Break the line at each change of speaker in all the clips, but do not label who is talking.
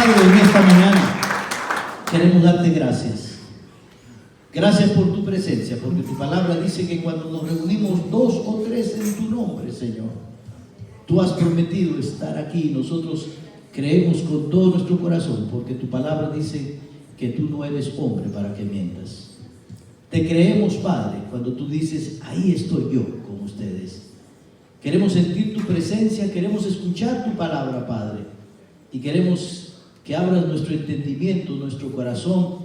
Padre, en esta mañana queremos darte gracias. Gracias por tu presencia, porque tu palabra dice que cuando nos reunimos 2 o 3 en tu nombre, Señor, tú has prometido estar aquí. Nosotros creemos con todo nuestro corazón, porque tu palabra dice que tú no eres hombre para que mientas. Te creemos, Padre, cuando tú dices, ahí estoy yo con ustedes. Queremos sentir tu presencia, queremos escuchar tu palabra, Padre, y queremos que abras nuestro entendimiento, nuestro corazón,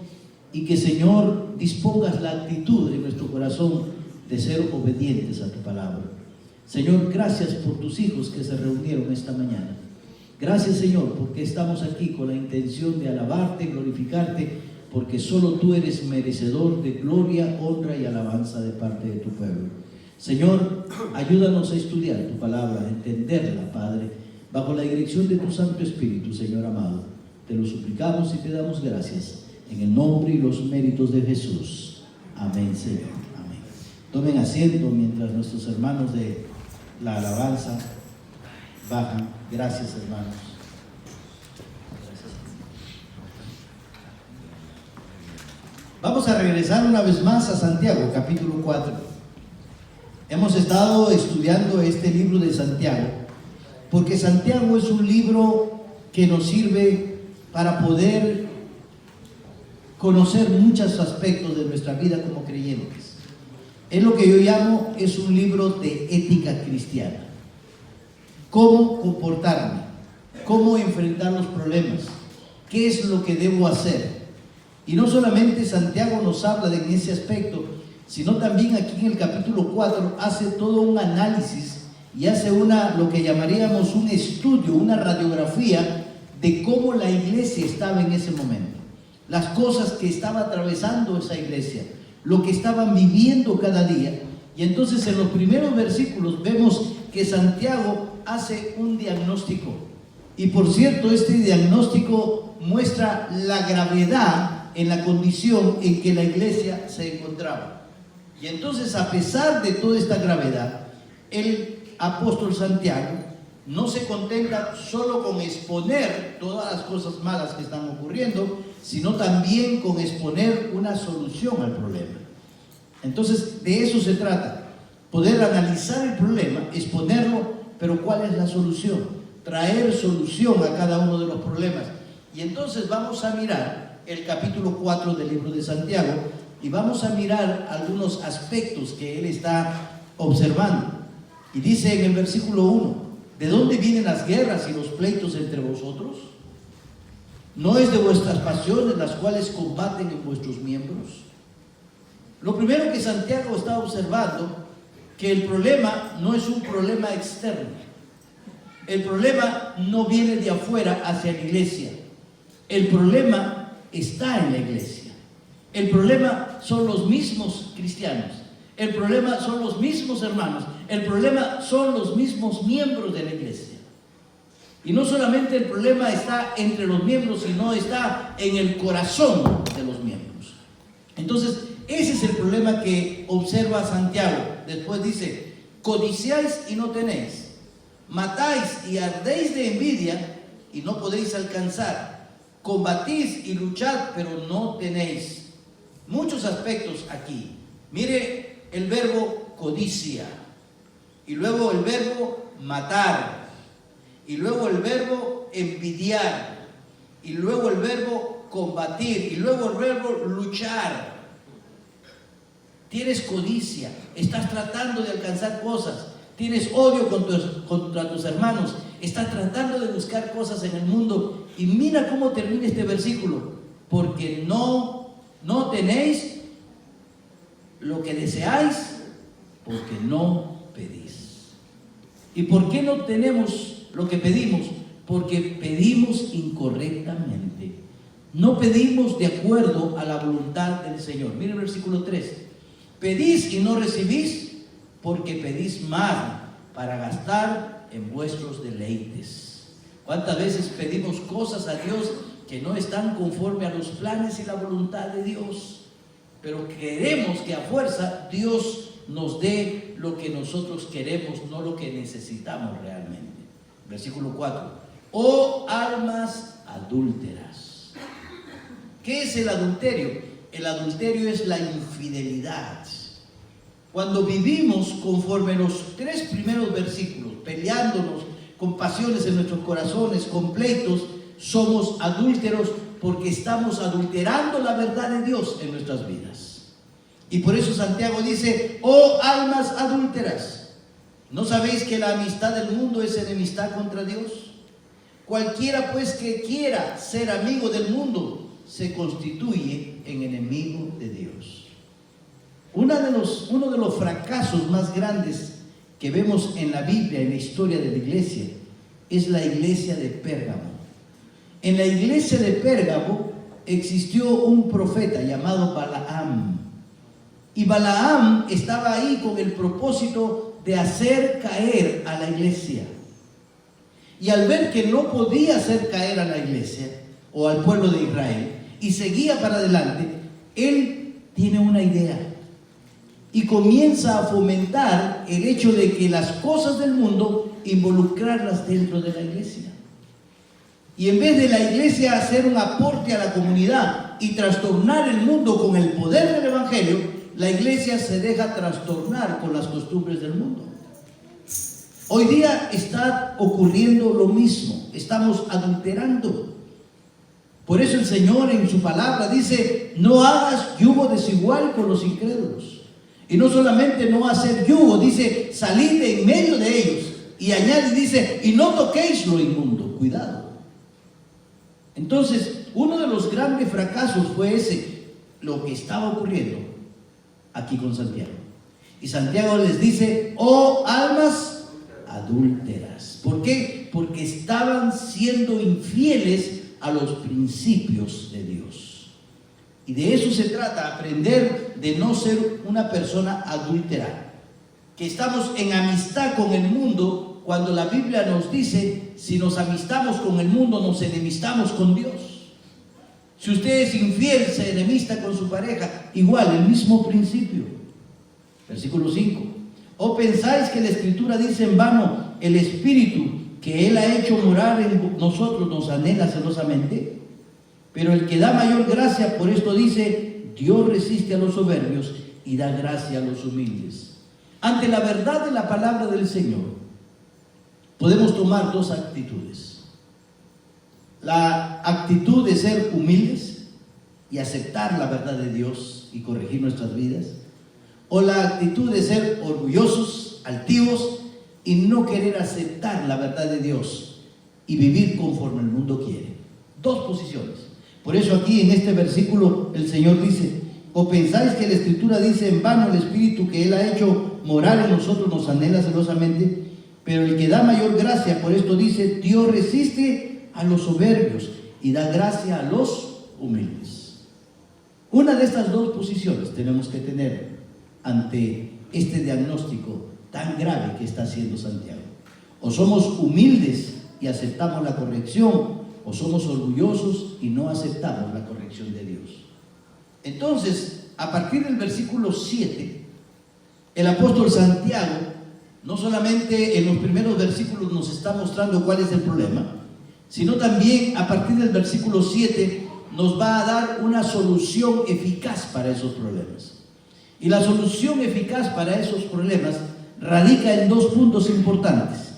y que, Señor, dispongas la actitud en nuestro corazón de ser obedientes a tu palabra. Señor, gracias por tus hijos que se reunieron esta mañana. Gracias, Señor, porque estamos aquí con la intención de alabarte, glorificarte, porque solo tú eres merecedor de gloria, honra y alabanza de parte de tu pueblo. Señor, ayúdanos a estudiar tu palabra, a entenderla, Padre, bajo la dirección de tu Santo Espíritu, Señor amado. Te lo suplicamos y te damos gracias, en el nombre y los méritos de Jesús. Amén, Señor. Amén. Tomen asiento mientras nuestros hermanos de la alabanza bajan. Gracias, hermanos. Vamos a regresar una vez más a Santiago, capítulo 4. Hemos estado estudiando este libro de Santiago, porque Santiago es un libro que nos sirve para poder conocer muchos aspectos de nuestra vida como creyentes. Es lo que yo llamo, es un libro de ética cristiana. Cómo comportarme, cómo enfrentar los problemas, qué es lo que debo hacer. Y no solamente Santiago nos habla de ese aspecto, sino también aquí en el capítulo 4 hace todo un análisis y hace lo que llamaríamos un estudio, una radiografía de cómo la iglesia estaba en ese momento, las cosas que estaba atravesando esa iglesia, lo que estaban viviendo cada día. Y entonces en los primeros versículos vemos que Santiago hace un diagnóstico. Y por cierto, este diagnóstico muestra la gravedad en la condición en que la iglesia se encontraba. Y entonces, a pesar de toda esta gravedad, el apóstol Santiago no se contenta solo con exponer todas las cosas malas que están ocurriendo, sino también con exponer una solución al problema. Entonces, de eso se trata, poder analizar el problema, exponerlo, pero ¿cuál es la solución? Traer solución a cada uno de los problemas. Y entonces vamos a mirar el capítulo 4 del libro de Santiago y vamos a mirar algunos aspectos que él está observando. Y dice en el versículo 1, ¿de dónde vienen las guerras y los pleitos entre vosotros? ¿No es de vuestras pasiones las cuales combaten en vuestros miembros? Lo primero que Santiago está observando, que el problema no es un problema externo. El problema no viene de afuera hacia la iglesia. El problema está en la iglesia. El problema son los mismos cristianos. El problema son los mismos hermanos. El problema son los mismos miembros de la iglesia. Y no solamente el problema está entre los miembros, sino está en el corazón de los miembros. Entonces, ese es el problema que observa Santiago. Después dice, codiciáis y no tenéis, matáis y ardéis de envidia y no podéis alcanzar, combatís y luchad, pero no tenéis. Muchos aspectos aquí. Mire el verbo codicia, y luego el verbo matar, y luego el verbo envidiar, y luego el verbo combatir, y luego el verbo luchar. Tienes codicia, estás tratando de alcanzar cosas, tienes odio contra tus hermanos, estás tratando de buscar cosas en el mundo. Y mira cómo termina este versículo, porque no tenéis lo que deseáis, porque no pedís. ¿Y por qué no tenemos lo que pedimos? Porque pedimos incorrectamente, no pedimos de acuerdo a la voluntad del Señor. Mira el versículo 3. Pedís y no recibís, porque pedís mal para gastar en vuestros deleites. ¿Cuántas veces pedimos cosas a Dios que no están conforme a los planes y la voluntad de Dios? Pero queremos que a fuerza Dios nos dé lo que nosotros queremos, no lo que necesitamos realmente. Versículo 4. Oh almas adúlteras. ¿Qué es el adulterio? El adulterio es la infidelidad. Cuando vivimos conforme los 3 primeros versículos, peleándonos con pasiones en nuestros corazones, con pleitos, somos adúlteros porque estamos adulterando la verdad de Dios en nuestras vidas. Y por eso Santiago dice: oh almas adúlteras, ¿no sabéis que la amistad del mundo es enemistad contra Dios? Cualquiera pues que quiera ser amigo del mundo se constituye en enemigo de Dios. Uno de los fracasos más grandes que vemos en la Biblia, en la historia de la iglesia, es la iglesia de Pérgamo. En la iglesia de Pérgamo existió un profeta llamado Balaam. Y Balaam estaba ahí con el propósito de hacer caer a la iglesia. Y al ver que no podía hacer caer a la iglesia o al pueblo de Israel y seguía para adelante, él tiene una idea y comienza a fomentar el hecho de que las cosas del mundo involucrarlas dentro de la iglesia. Y en vez de la iglesia hacer un aporte a la comunidad y trastornar el mundo con el poder del evangelio, la iglesia se deja trastornar con las costumbres del mundo. Hoy día está ocurriendo lo mismo, estamos adulterando. Por eso el Señor en su palabra dice: no hagas yugo desigual con los incrédulos. Y no solamente no hacer yugo, dice: salid de en medio de ellos. Y añade, dice: y no toquéis lo inmundo. Cuidado. Entonces, uno de los grandes fracasos fue ese, lo que estaba ocurriendo aquí con Santiago. Y Santiago les dice: oh almas adúlteras. ¿Por qué? Porque estaban siendo infieles a los principios de Dios. Y de eso se trata, aprender de no ser una persona adúltera, que estamos en amistad con el mundo, cuando la Biblia nos dice: si nos amistamos con el mundo, nos enemistamos con Dios. Si usted es infiel, se enemista con su pareja. Igual, el mismo principio. Versículo 5. ¿O pensáis que la Escritura dice en vano: el Espíritu que Él ha hecho morar en nosotros nos anhela celosamente? Pero el que da mayor gracia, por esto dice: Dios resiste a los soberbios y da gracia a los humildes. Ante la verdad de la palabra del Señor, podemos tomar 2 actitudes. La actitud de ser humildes y aceptar la verdad de Dios y corregir nuestras vidas, o la actitud de ser orgullosos, altivos y no querer aceptar la verdad de Dios y vivir conforme el mundo quiere. 2 posiciones. Por eso aquí en este versículo el Señor dice: ¿o pensáis que la Escritura dice en vano: el Espíritu que Él ha hecho morar en nosotros nos anhela celosamente? Pero el que da mayor gracia, por esto dice: Dios resiste a los soberbios y da gracia a los humildes. Una de estas 2 posiciones tenemos que tener ante este diagnóstico tan grave que está haciendo Santiago. O somos humildes y aceptamos la corrección, o somos orgullosos y no aceptamos la corrección de Dios. Entonces, a partir del versículo 7, el apóstol Santiago no solamente en los primeros versículos nos está mostrando cuál es el problema, sino también a partir del versículo 7 nos va a dar una solución eficaz para esos problemas. Y la solución eficaz para esos problemas radica en 2 puntos importantes.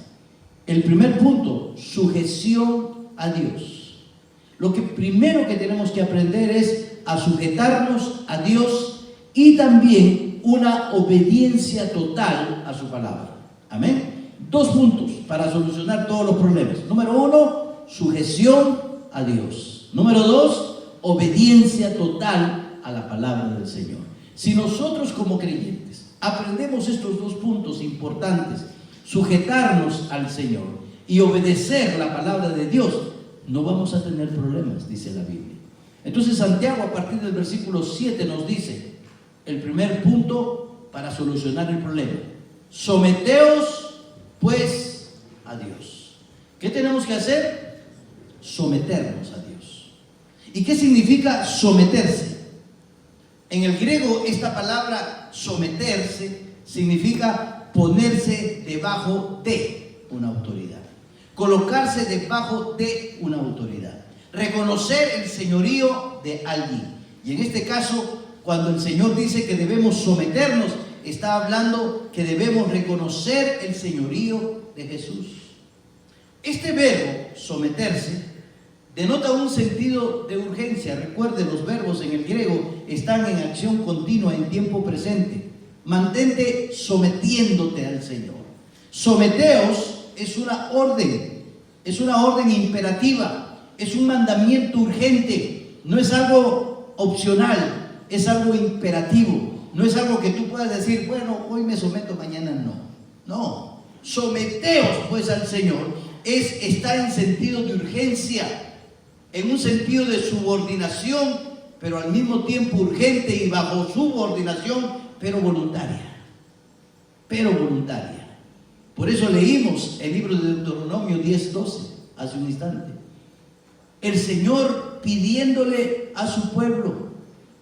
El primer punto: sujeción a Dios. Lo que primero que tenemos que aprender es a sujetarnos a Dios y también una obediencia total a su palabra. Amén. 2 puntos para solucionar todos los problemas. Número 1, sujeción a Dios. Número 2, obediencia total a la palabra del Señor. Si nosotros como creyentes aprendemos estos 2 puntos importantes, sujetarnos al Señor y obedecer la palabra de Dios, no vamos a tener problemas, dice la Biblia. Entonces Santiago a partir del versículo 7 nos dice el primer punto para solucionar el problema: someteos pues a Dios. ¿Qué tenemos que hacer? Someternos a Dios. ¿Y qué significa someterse? En el griego esta palabra someterse significa ponerse debajo de una autoridad, colocarse debajo de una autoridad. reconocer el señorío de alguien. Y en este caso, cuando el Señor dice que debemos someternos, está hablando que debemos reconocer el señorío de Jesús. Este verbo, someterse, denota un sentido de urgencia. Recuerde, los verbos en el griego están en acción continua, en tiempo presente. Mantente sometiéndote al Señor. Someteos es una orden imperativa, es un mandamiento urgente, no es algo opcional, es algo imperativo, no es algo que tú puedas decir, bueno, hoy me someto, mañana no. No, someteos pues al Señor es estar en sentido de urgencia, en un sentido de subordinación, pero al mismo tiempo urgente y bajo subordinación, pero voluntaria. Por eso leímos el libro de Deuteronomio 10:12 hace un instante. El Señor pidiéndole a su pueblo.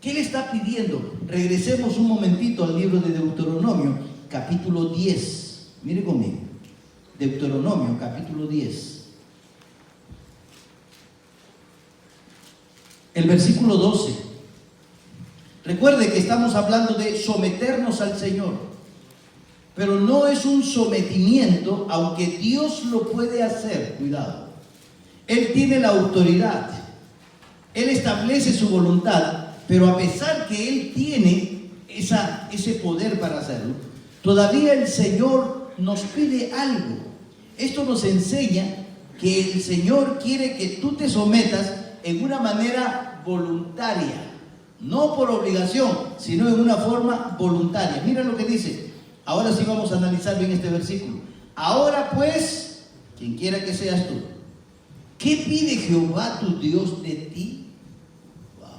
¿Qué le está pidiendo? Regresemos un momentito al libro de Deuteronomio, capítulo 10. Mire conmigo. Deuteronomio, capítulo 10. El versículo 12. Recuerde que estamos hablando de someternos al Señor. Pero no es un sometimiento, aunque Dios lo puede hacer. Cuidado. Él tiene la autoridad. Él establece su voluntad. Pero a pesar que Él tiene ese poder para hacerlo, todavía el Señor nos pide algo. Esto nos enseña que el Señor quiere que tú te sometas en una manera voluntaria. No por obligación, sino en una forma voluntaria. Mira lo que dice. Ahora sí vamos a analizar bien este versículo. Ahora pues, quien quiera que seas tú, ¿qué pide Jehová tu Dios de ti? Wow.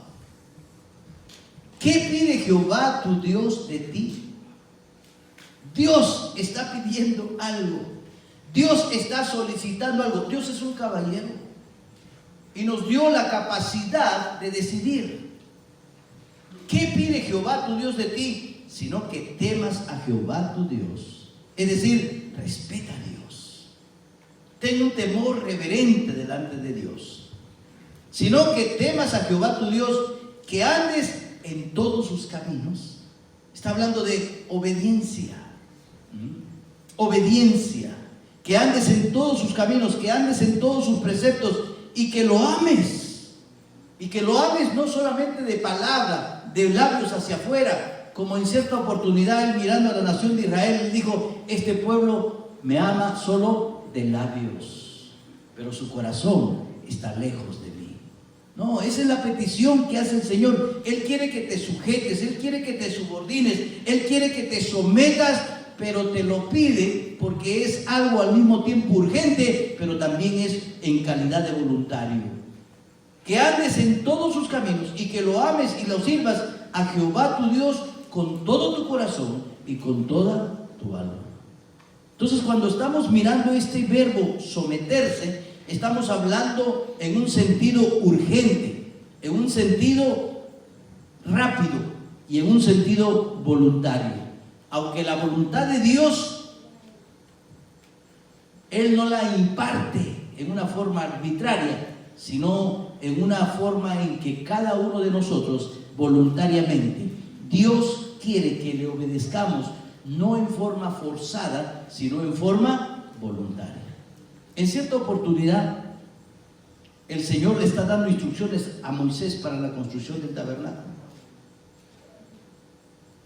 ¿Qué pide Jehová tu Dios de ti? Dios está pidiendo algo. Dios está solicitando algo. Dios es un caballero y nos dio la capacidad de decidir. ¿Qué pide Jehová tu Dios de ti? Sino que temas a Jehová tu Dios. Es decir, respeta a Dios. Ten un temor reverente delante de Dios. Sino que temas a Jehová tu Dios, que andes en todos sus caminos. Está hablando de obediencia. Obediencia. Que andes en todos sus caminos, que andes en todos sus preceptos y que lo ames. Y que lo ames no solamente de palabra, de labios hacia afuera, como en cierta oportunidad él mirando a la nación de Israel, él dijo, este pueblo me ama solo de labios, pero su corazón está lejos de mí. No, esa es la petición que hace el Señor. Él quiere que te sujetes, Él quiere que te subordines, Él quiere que te sometas, pero te lo pide porque es algo al mismo tiempo urgente, pero también es en calidad de voluntario. Que andes en todos sus caminos y que lo ames y lo sirvas a Jehová tu Dios con todo tu corazón y con toda tu alma. Entonces, cuando estamos mirando este verbo someterse, estamos hablando en un sentido urgente, en un sentido rápido y en un sentido voluntario. Aunque la voluntad de Dios, Él no la imparte en una forma arbitraria, sino en una forma en que cada uno de nosotros voluntariamente, Dios quiere que le obedezcamos, no en forma forzada, sino en forma voluntaria. En cierta oportunidad, el Señor le está dando instrucciones a Moisés para la construcción del tabernáculo.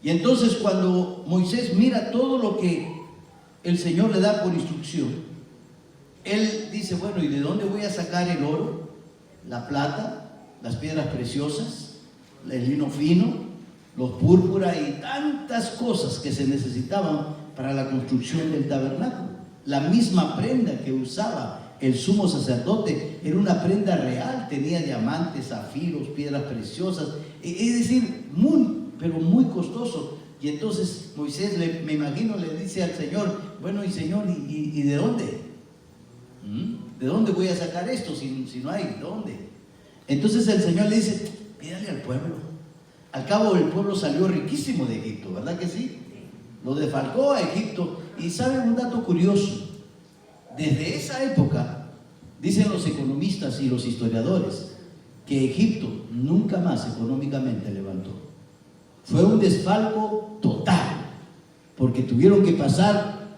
Y entonces cuando Moisés mira todo lo que el Señor le da por instrucción, él dice, bueno, ¿y de dónde voy a sacar el oro, la plata, las piedras preciosas, el lino fino, los púrpura y tantas cosas que se necesitaban para la construcción del tabernáculo? La misma prenda que usaba el sumo sacerdote era una prenda real, tenía diamantes, zafiros, piedras preciosas, es decir, pero muy costoso. Y entonces Moisés, me imagino, le dice al Señor, bueno, y Señor, ¿y de dónde? ¿De dónde voy a sacar esto si no hay? ¿Dónde? Entonces el Señor le dice, pídale al pueblo. Al cabo, el pueblo salió riquísimo de Egipto, ¿verdad que sí? Lo defalcó a Egipto. Y ¿saben un dato curioso? Desde esa época, Dicen los economistas y los historiadores que Egipto nunca más económicamente levantó. Fue un desfalco total, porque tuvieron que pagar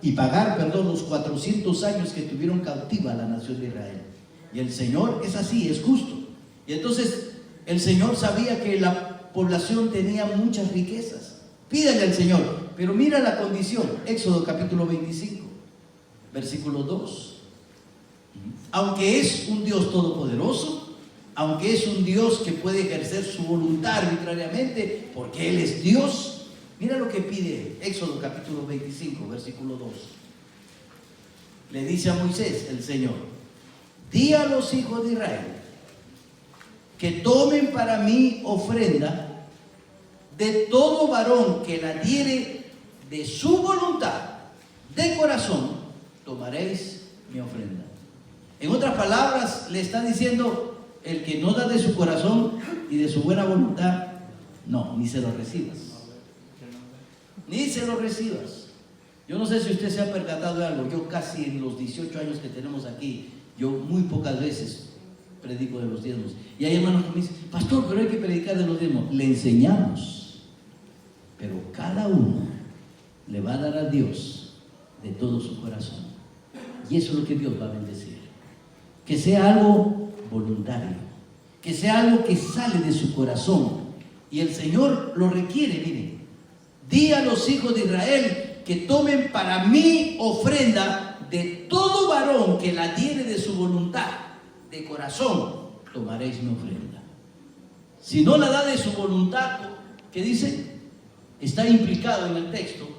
los 400 años que tuvieron cautiva la nación de Israel. Y el Señor es así, es justo. Y entonces el Señor sabía que la población tenía muchas riquezas. Pídale al Señor, pero mira la condición. Éxodo capítulo 25, versículo 2. Aunque es un Dios todopoderoso, aunque es un Dios que puede ejercer su voluntad arbitrariamente, porque Él es Dios, mira lo que pide Éxodo capítulo 25, versículo 2. Le dice a Moisés el Señor: di a los hijos de Israel que tomen para mí ofrenda de todo varón que la diere de su voluntad, de corazón, tomaréis mi ofrenda. En otras palabras, le está diciendo: el que no da de su corazón y de su buena voluntad, no, ni se lo recibas. Ni se lo recibas. Yo no sé si usted se ha percatado de algo. Yo casi en los 18 años que tenemos aquí, yo muy pocas veces predico de los diezmos. Y hay hermanos que me dicen: pastor, pero hay que predicar de los diezmos. Le enseñamos, pero cada uno le va a dar a Dios de todo su corazón. Y eso es lo que Dios va a bendecir. Que sea algo voluntario, que sea algo que sale de su corazón. Y el Señor lo requiere. Miren, di a los hijos de Israel que tomen para mí ofrenda de todo varón que la diere de su voluntad, de corazón, tomaréis mi ofrenda. Si no la da de su voluntad, ¿qué dice? Está implicado en el texto,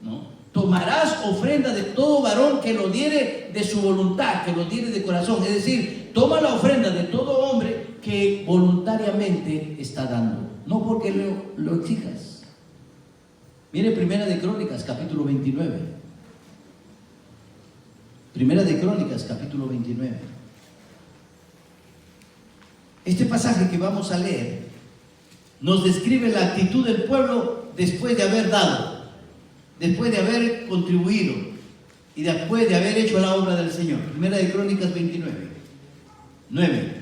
¿no? Tomarás ofrenda de todo varón que lo diere de su voluntad, que lo diere de corazón. Es decir, toma la ofrenda de todo hombre que voluntariamente está dando, no porque lo exijas. Mire Primera de Crónicas, capítulo 29. Primera de Crónicas, capítulo 29. Este pasaje que vamos a leer nos describe la actitud del pueblo después de haber dado, después de haber contribuido y después de haber hecho la obra del Señor. Primera de Crónicas 29, 9.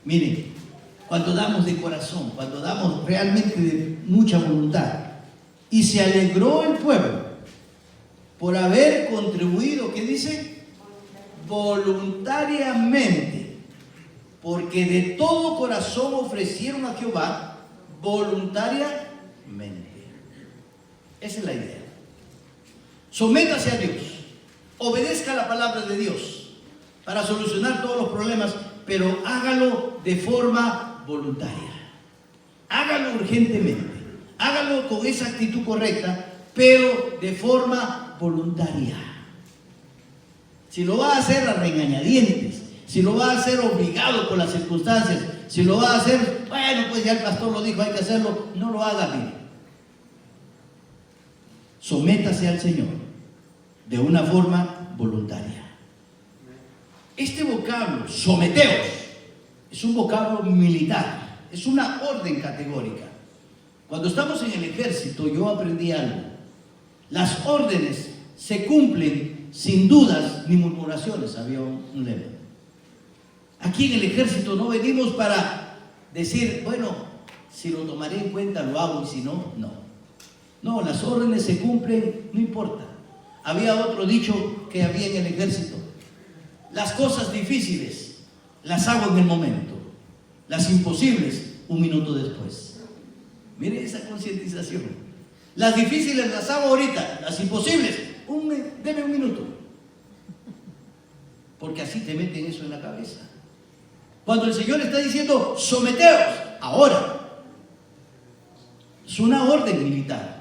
Miren, cuando damos de corazón, cuando damos realmente de mucha voluntad, y se alegró el pueblo por haber contribuido, ¿qué dice? Voluntariamente, porque de todo corazón ofrecieron a Jehová voluntariamente. Esa es la idea. Sométase a Dios, obedezca la palabra de Dios para solucionar todos los problemas, pero hágalo de forma voluntaria. Hágalo urgentemente, hágalo con esa actitud correcta, pero de forma voluntaria. Si lo va a hacer a regañadientes, si lo va a hacer obligado por las circunstancias, si lo va a hacer, bueno, pues ya el pastor lo dijo, hay que hacerlo, no lo haga, mire. Sométase al Señor de una forma voluntaria. Este vocablo, someteos, es un vocablo militar, es una orden categórica. Cuando estamos en el ejército, yo aprendí algo. Las órdenes se cumplen sin dudas ni murmuraciones, había un lema. Aquí en el ejército no venimos para decir, bueno, si lo tomaré en cuenta lo hago y si no, no. No, las órdenes se cumplen, no importa. Había otro dicho que había en el ejército: las cosas difíciles las hago en el momento, las imposibles un minuto después. Mire esa concientización. Las difíciles las hago ahorita, las imposibles, deme un minuto. Porque así te meten eso en la cabeza. Cuando el Señor está diciendo, someteos, ahora, es una orden militar.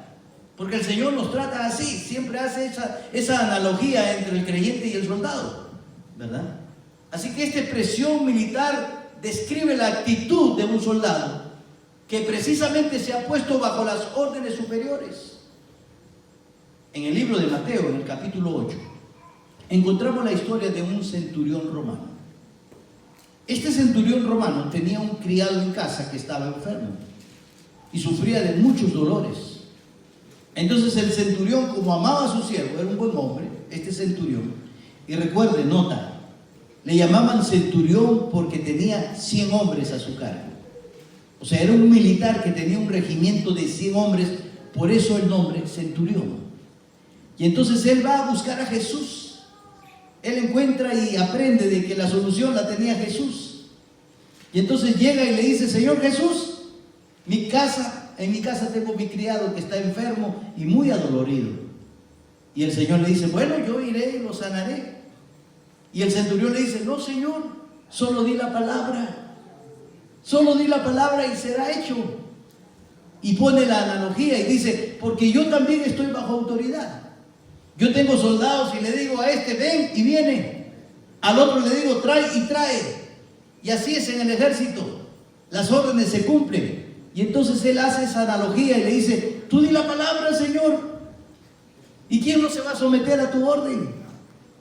Porque el Señor nos trata así, siempre hace esa analogía entre el creyente y el soldado, ¿verdad? Así que esta expresión militar describe la actitud de un soldado que precisamente se ha puesto bajo las órdenes superiores. En el libro de Mateo, en el capítulo 8, encontramos la historia de un centurión romano. Este centurión romano tenía un criado en casa que estaba enfermo y sufría de muchos dolores. Entonces el centurión, como amaba a su siervo, era un buen hombre, este centurión, Y recuerde, nota, le llamaban centurión porque tenía 100 hombres a su cargo. O sea, era un militar que tenía un regimiento de 100 hombres, por eso el nombre centurión. Y entonces él va a buscar a Jesús. Él encuentra y aprende de que la solución la tenía Jesús. Y entonces llega y le dice: Señor Jesús, en mi casa tengo mi criado que está enfermo y muy adolorido. Y el Señor le dice: bueno, yo iré y lo sanaré. Y el centurión le dice: no, Señor, solo di la palabra. Solo di la palabra y será hecho. Y pone la analogía y dice: porque yo también estoy bajo autoridad. Yo tengo soldados y le digo a este: ven, y viene. Al otro le digo: trae, y trae. Y así es en el ejército. Las órdenes se cumplen. Y entonces él hace esa analogía y le dice: tú di la palabra, Señor. ¿Y quién no se va a someter a tu orden?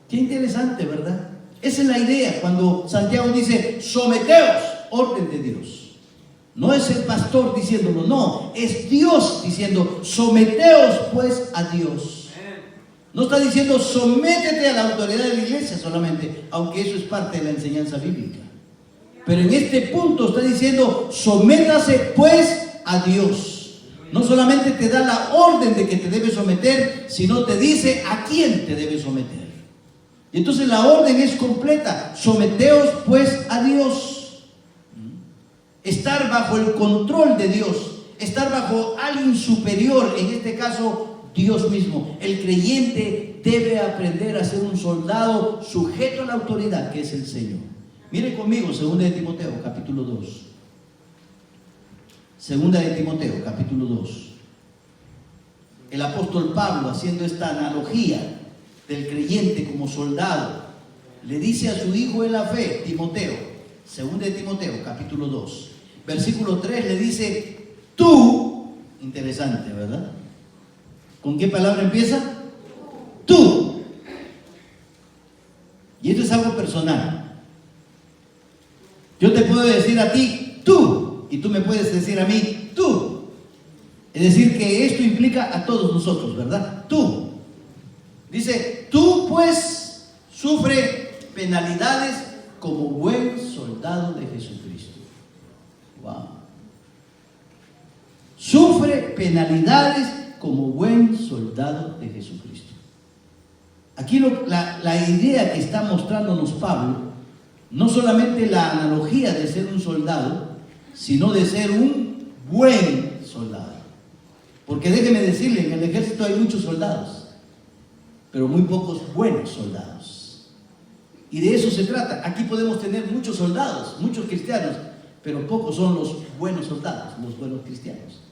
Qué interesante, ¿verdad? Esa es la idea cuando Santiago dice: someteos, orden de Dios. No es el pastor diciéndolo, no, es Dios diciendo: someteos pues a Dios. No está diciendo sométete a la autoridad de la iglesia solamente, aunque eso es parte de la enseñanza bíblica. Pero en este punto está diciendo: sométase pues a Dios. No solamente te da la orden de que te debes someter, sino te dice a quién te debes someter. Y entonces la orden es completa: someteos pues a Dios. Estar bajo el control de Dios, estar bajo alguien superior, en este caso Dios mismo. El creyente debe aprender a ser un soldado sujeto a la autoridad que es el Señor. Mire conmigo 2 de Timoteo capítulo 2. 2 de Timoteo capítulo 2. El apóstol Pablo, haciendo esta analogía del creyente como soldado, le dice a su hijo en la fe, Timoteo, 2 de Timoteo capítulo 2, versículo 3, le dice: tú, interesante, ¿verdad? ¿Con qué palabra empieza? Tú. Y esto es algo personal. Yo te puedo decir a ti tú, y tú me puedes decir a mí tú. Es decir, que esto implica a todos nosotros, ¿verdad? Tú. Dice: tú pues sufre penalidades como buen soldado de Jesucristo. Wow. Sufre penalidades como buen soldado de Jesucristo. Aquí la idea que está mostrándonos Pablo, no solamente la analogía de ser un soldado, sino de ser un buen soldado. Porque déjeme decirle, en el ejército hay muchos soldados, pero muy pocos buenos soldados. Y de eso se trata. Aquí podemos tener muchos soldados, muchos cristianos, pero pocos son los buenos soldados, los buenos cristianos.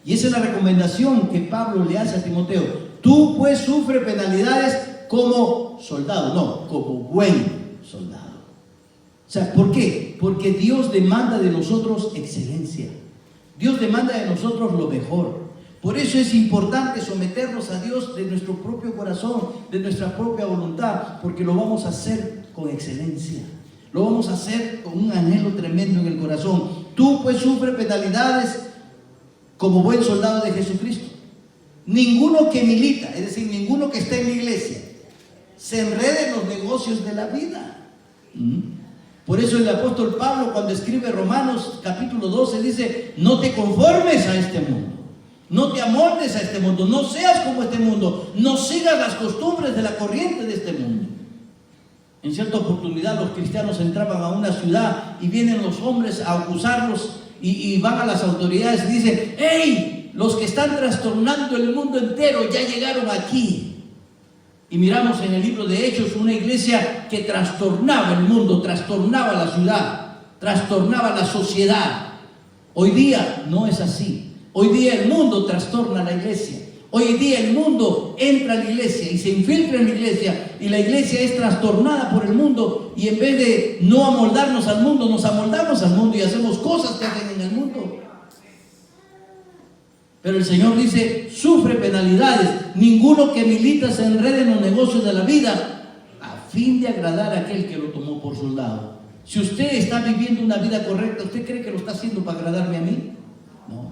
Y esa es la recomendación que Pablo le hace a Timoteo: tú pues sufre penalidades como soldado, no, como buen soldado. O sea, ¿por qué? Porque Dios demanda de nosotros excelencia. Dios demanda de nosotros lo mejor. Por eso es importante someternos a Dios de nuestro propio corazón, de nuestra propia voluntad, porque lo vamos a hacer con excelencia. Lo vamos a hacer con un anhelo tremendo en el corazón. Tú pues sufre penalidades como buen soldado de Jesucristo. Ninguno que milita, es decir, ninguno que está en la iglesia, se enrede en los negocios de la vida. Por eso el apóstol Pablo, cuando escribe Romanos capítulo 12, dice: no te conformes a este mundo, no te amoldes a este mundo, no seas como este mundo, no sigas las costumbres de la corriente de este mundo. En cierta oportunidad los cristianos entraban a una ciudad y vienen los hombres a acusarlos y van a las autoridades y dicen: ¡hey! Los que están trastornando el mundo entero ya llegaron aquí. Y miramos en el libro de Hechos una iglesia que trastornaba el mundo, trastornaba la ciudad, trastornaba la sociedad. Hoy día no es así. Hoy día el mundo trastorna la iglesia. Hoy día el mundo entra a la iglesia y se infiltra en la iglesia, y la iglesia es trastornada por el mundo, y en vez de no amoldarnos al mundo, nos amoldamos al mundo y hacemos cosas que hacen en el mundo. Pero el Señor dice: sufre penalidades. Ninguno que milita se enrede en los negocios de la vida a fin de agradar a aquel que lo tomó por soldado. Si usted está viviendo una vida correcta, ¿usted cree que lo está haciendo para agradarme a mí? No.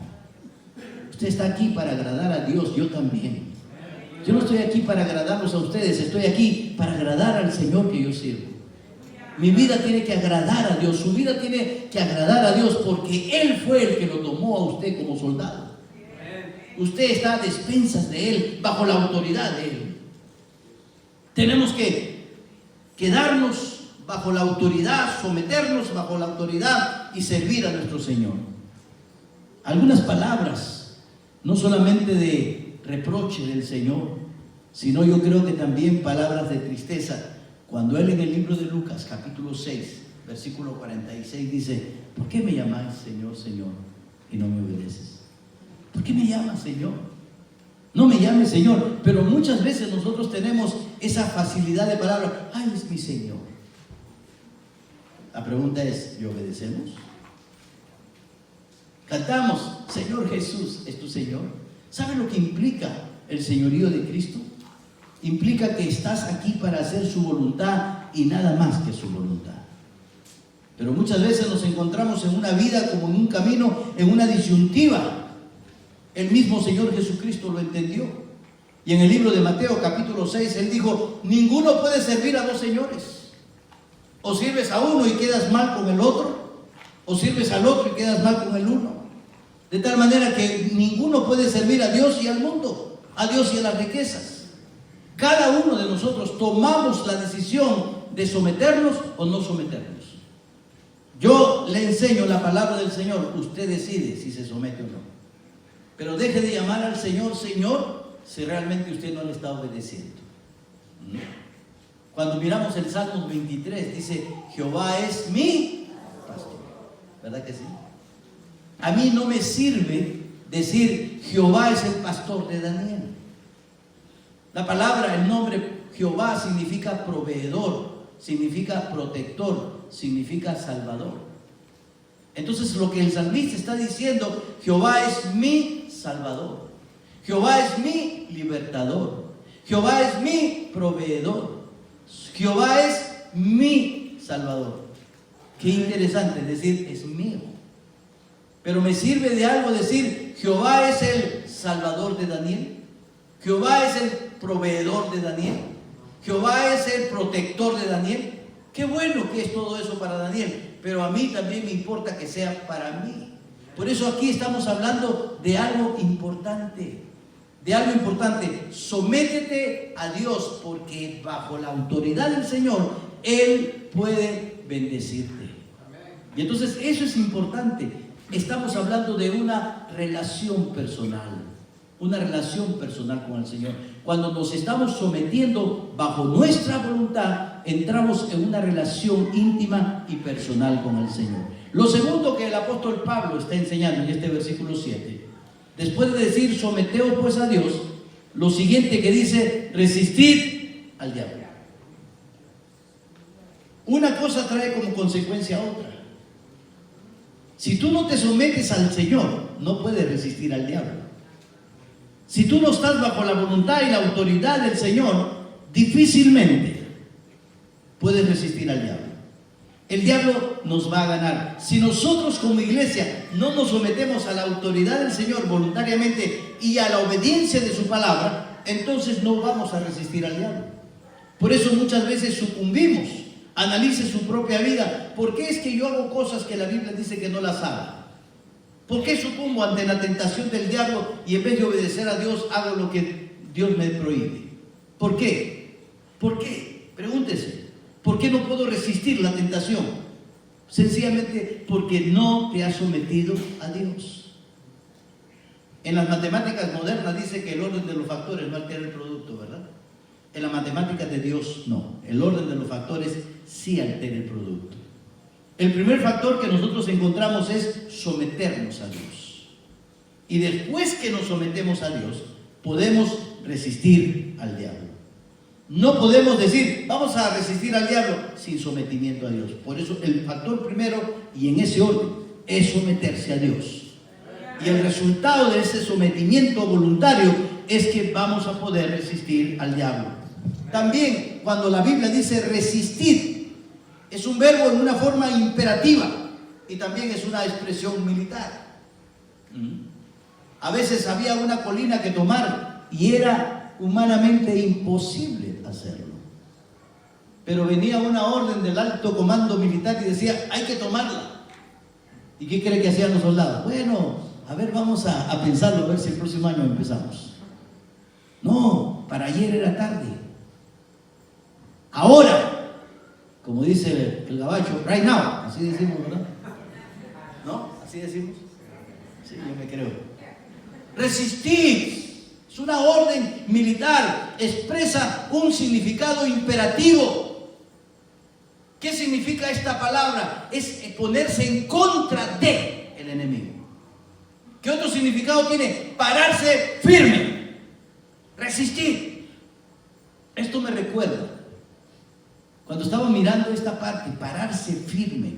Usted está aquí para agradar a Dios, yo también. Yo no estoy aquí para agradarlos a ustedes, estoy aquí para agradar al Señor que yo sirvo. Mi vida tiene que agradar a Dios, su vida tiene que agradar a Dios, porque Él fue el que lo tomó a usted como soldado. Usted está a despensas de Él, bajo la autoridad de Él. Tenemos que quedarnos bajo la autoridad, someternos bajo la autoridad y servir a nuestro Señor. Algunas palabras, no solamente de reproche del Señor, sino yo creo que también palabras de tristeza. Cuando Él en el libro de Lucas, capítulo 6, versículo 46, dice: ¿por qué me llamáis Señor, Señor, y no me obedeces? ¿Por qué me llamas Señor? No me llames Señor. Pero muchas veces nosotros tenemos esa facilidad de palabra: ay, es mi Señor. La pregunta es: ¿le obedecemos? Cantamos: Señor Jesús es tu Señor. ¿Sabe lo que implica el señorío de Cristo? Implica que estás aquí para hacer su voluntad y nada más que su voluntad. Pero muchas veces nos encontramos en una vida como en un camino, en una disyuntiva. El mismo Señor Jesucristo lo entendió. Y en el libro de Mateo capítulo 6, Él dijo: ninguno puede servir a dos señores. O sirves a uno y quedas mal con el otro, o sirves al otro y quedas mal con el uno. De tal manera que ninguno puede servir a Dios y al mundo, a Dios y a las riquezas. Cada uno de nosotros tomamos la decisión de someternos o no someternos. Yo le enseño la palabra del Señor, usted decide si se somete o no. Pero deje de llamar al Señor Señor si realmente usted no le está obedeciendo. Cuando miramos el Salmo 23, dice: Jehová es mi pastor. ¿Verdad que sí? A mí no me sirve decir Jehová es el pastor de Daniel. La palabra, el nombre Jehová significa proveedor, significa protector, significa salvador. Entonces lo que el salmista está diciendo: Jehová es mi salvador, Jehová es mi libertador, Jehová es mi proveedor, Jehová es mi salvador. Qué interesante decir es mío. Pero me sirve de algo decir Jehová es el salvador de Daniel, Jehová es el proveedor de Daniel, Jehová es el protector de Daniel. Qué bueno que es todo eso para Daniel, pero a mí también me importa que sea para mí. Por eso aquí estamos hablando de algo importante, de algo importante. Sométete a Dios, porque bajo la autoridad del Señor Él puede bendecirte. Y entonces eso es importante. Estamos hablando de una relación personal. Una relación personal con el Señor. Cuando nos estamos sometiendo bajo nuestra voluntad, entramos en una relación íntima y personal con el Señor. Lo segundo que el apóstol Pablo está enseñando en este versículo 7, después de decir someteos pues a Dios, lo siguiente que dice: resistid al diablo. Una cosa trae como consecuencia otra. Si tú no te sometes al Señor, no puedes resistir al diablo. Si tú no estás bajo la voluntad y la autoridad del Señor, difícilmente puedes resistir al diablo. El diablo nos va a ganar. Si nosotros como iglesia no nos sometemos a la autoridad del Señor voluntariamente y a la obediencia de su palabra, entonces no vamos a resistir al diablo. Por eso muchas veces sucumbimos. Analice su propia vida. ¿Por qué es que yo hago cosas que la Biblia dice que no las haga? ¿Por qué sucumbo ante la tentación del diablo y en vez de obedecer a Dios hago lo que Dios me prohíbe? ¿Por qué? ¿Por qué? Pregúntese. ¿Por qué no puedo resistir la tentación? Sencillamente porque no te has sometido a Dios. En las matemáticas modernas dice que el orden de los factores no altera el producto, ¿verdad? En la matemática de Dios no. El orden de los factores sí altera el producto. El primer factor que nosotros encontramos es someternos a Dios. Y después que nos sometemos a Dios, podemos resistir al diablo. No podemos decir, vamos a resistir al diablo sin sometimiento a Dios. Por eso el factor primero, y en ese orden, es someterse a Dios. Y el resultado de ese sometimiento voluntario es que vamos a poder resistir al diablo. También, cuando la Biblia dice resistir, es un verbo en una forma imperativa y también es una expresión militar. A veces había una colina que tomar y era humanamente imposible hacerlo. Pero venía una orden del alto comando militar y decía, hay que tomarla. ¿Y qué cree que hacían los soldados? Bueno, a ver, vamos a pensarlo, a ver si el próximo año empezamos. No, para ayer era tarde. Ahora, como dice el gabacho, right now, así decimos, ¿verdad? ¿No? ¿Así decimos? Sí, yo me creo. Resistir. Es una orden militar, expresa un significado imperativo. ¿Qué significa esta palabra? Es ponerse en contra de el enemigo. ¿Qué otro significado tiene? Pararse firme, resistir. Esto me recuerda, cuando estaba mirando esta parte, pararse firme.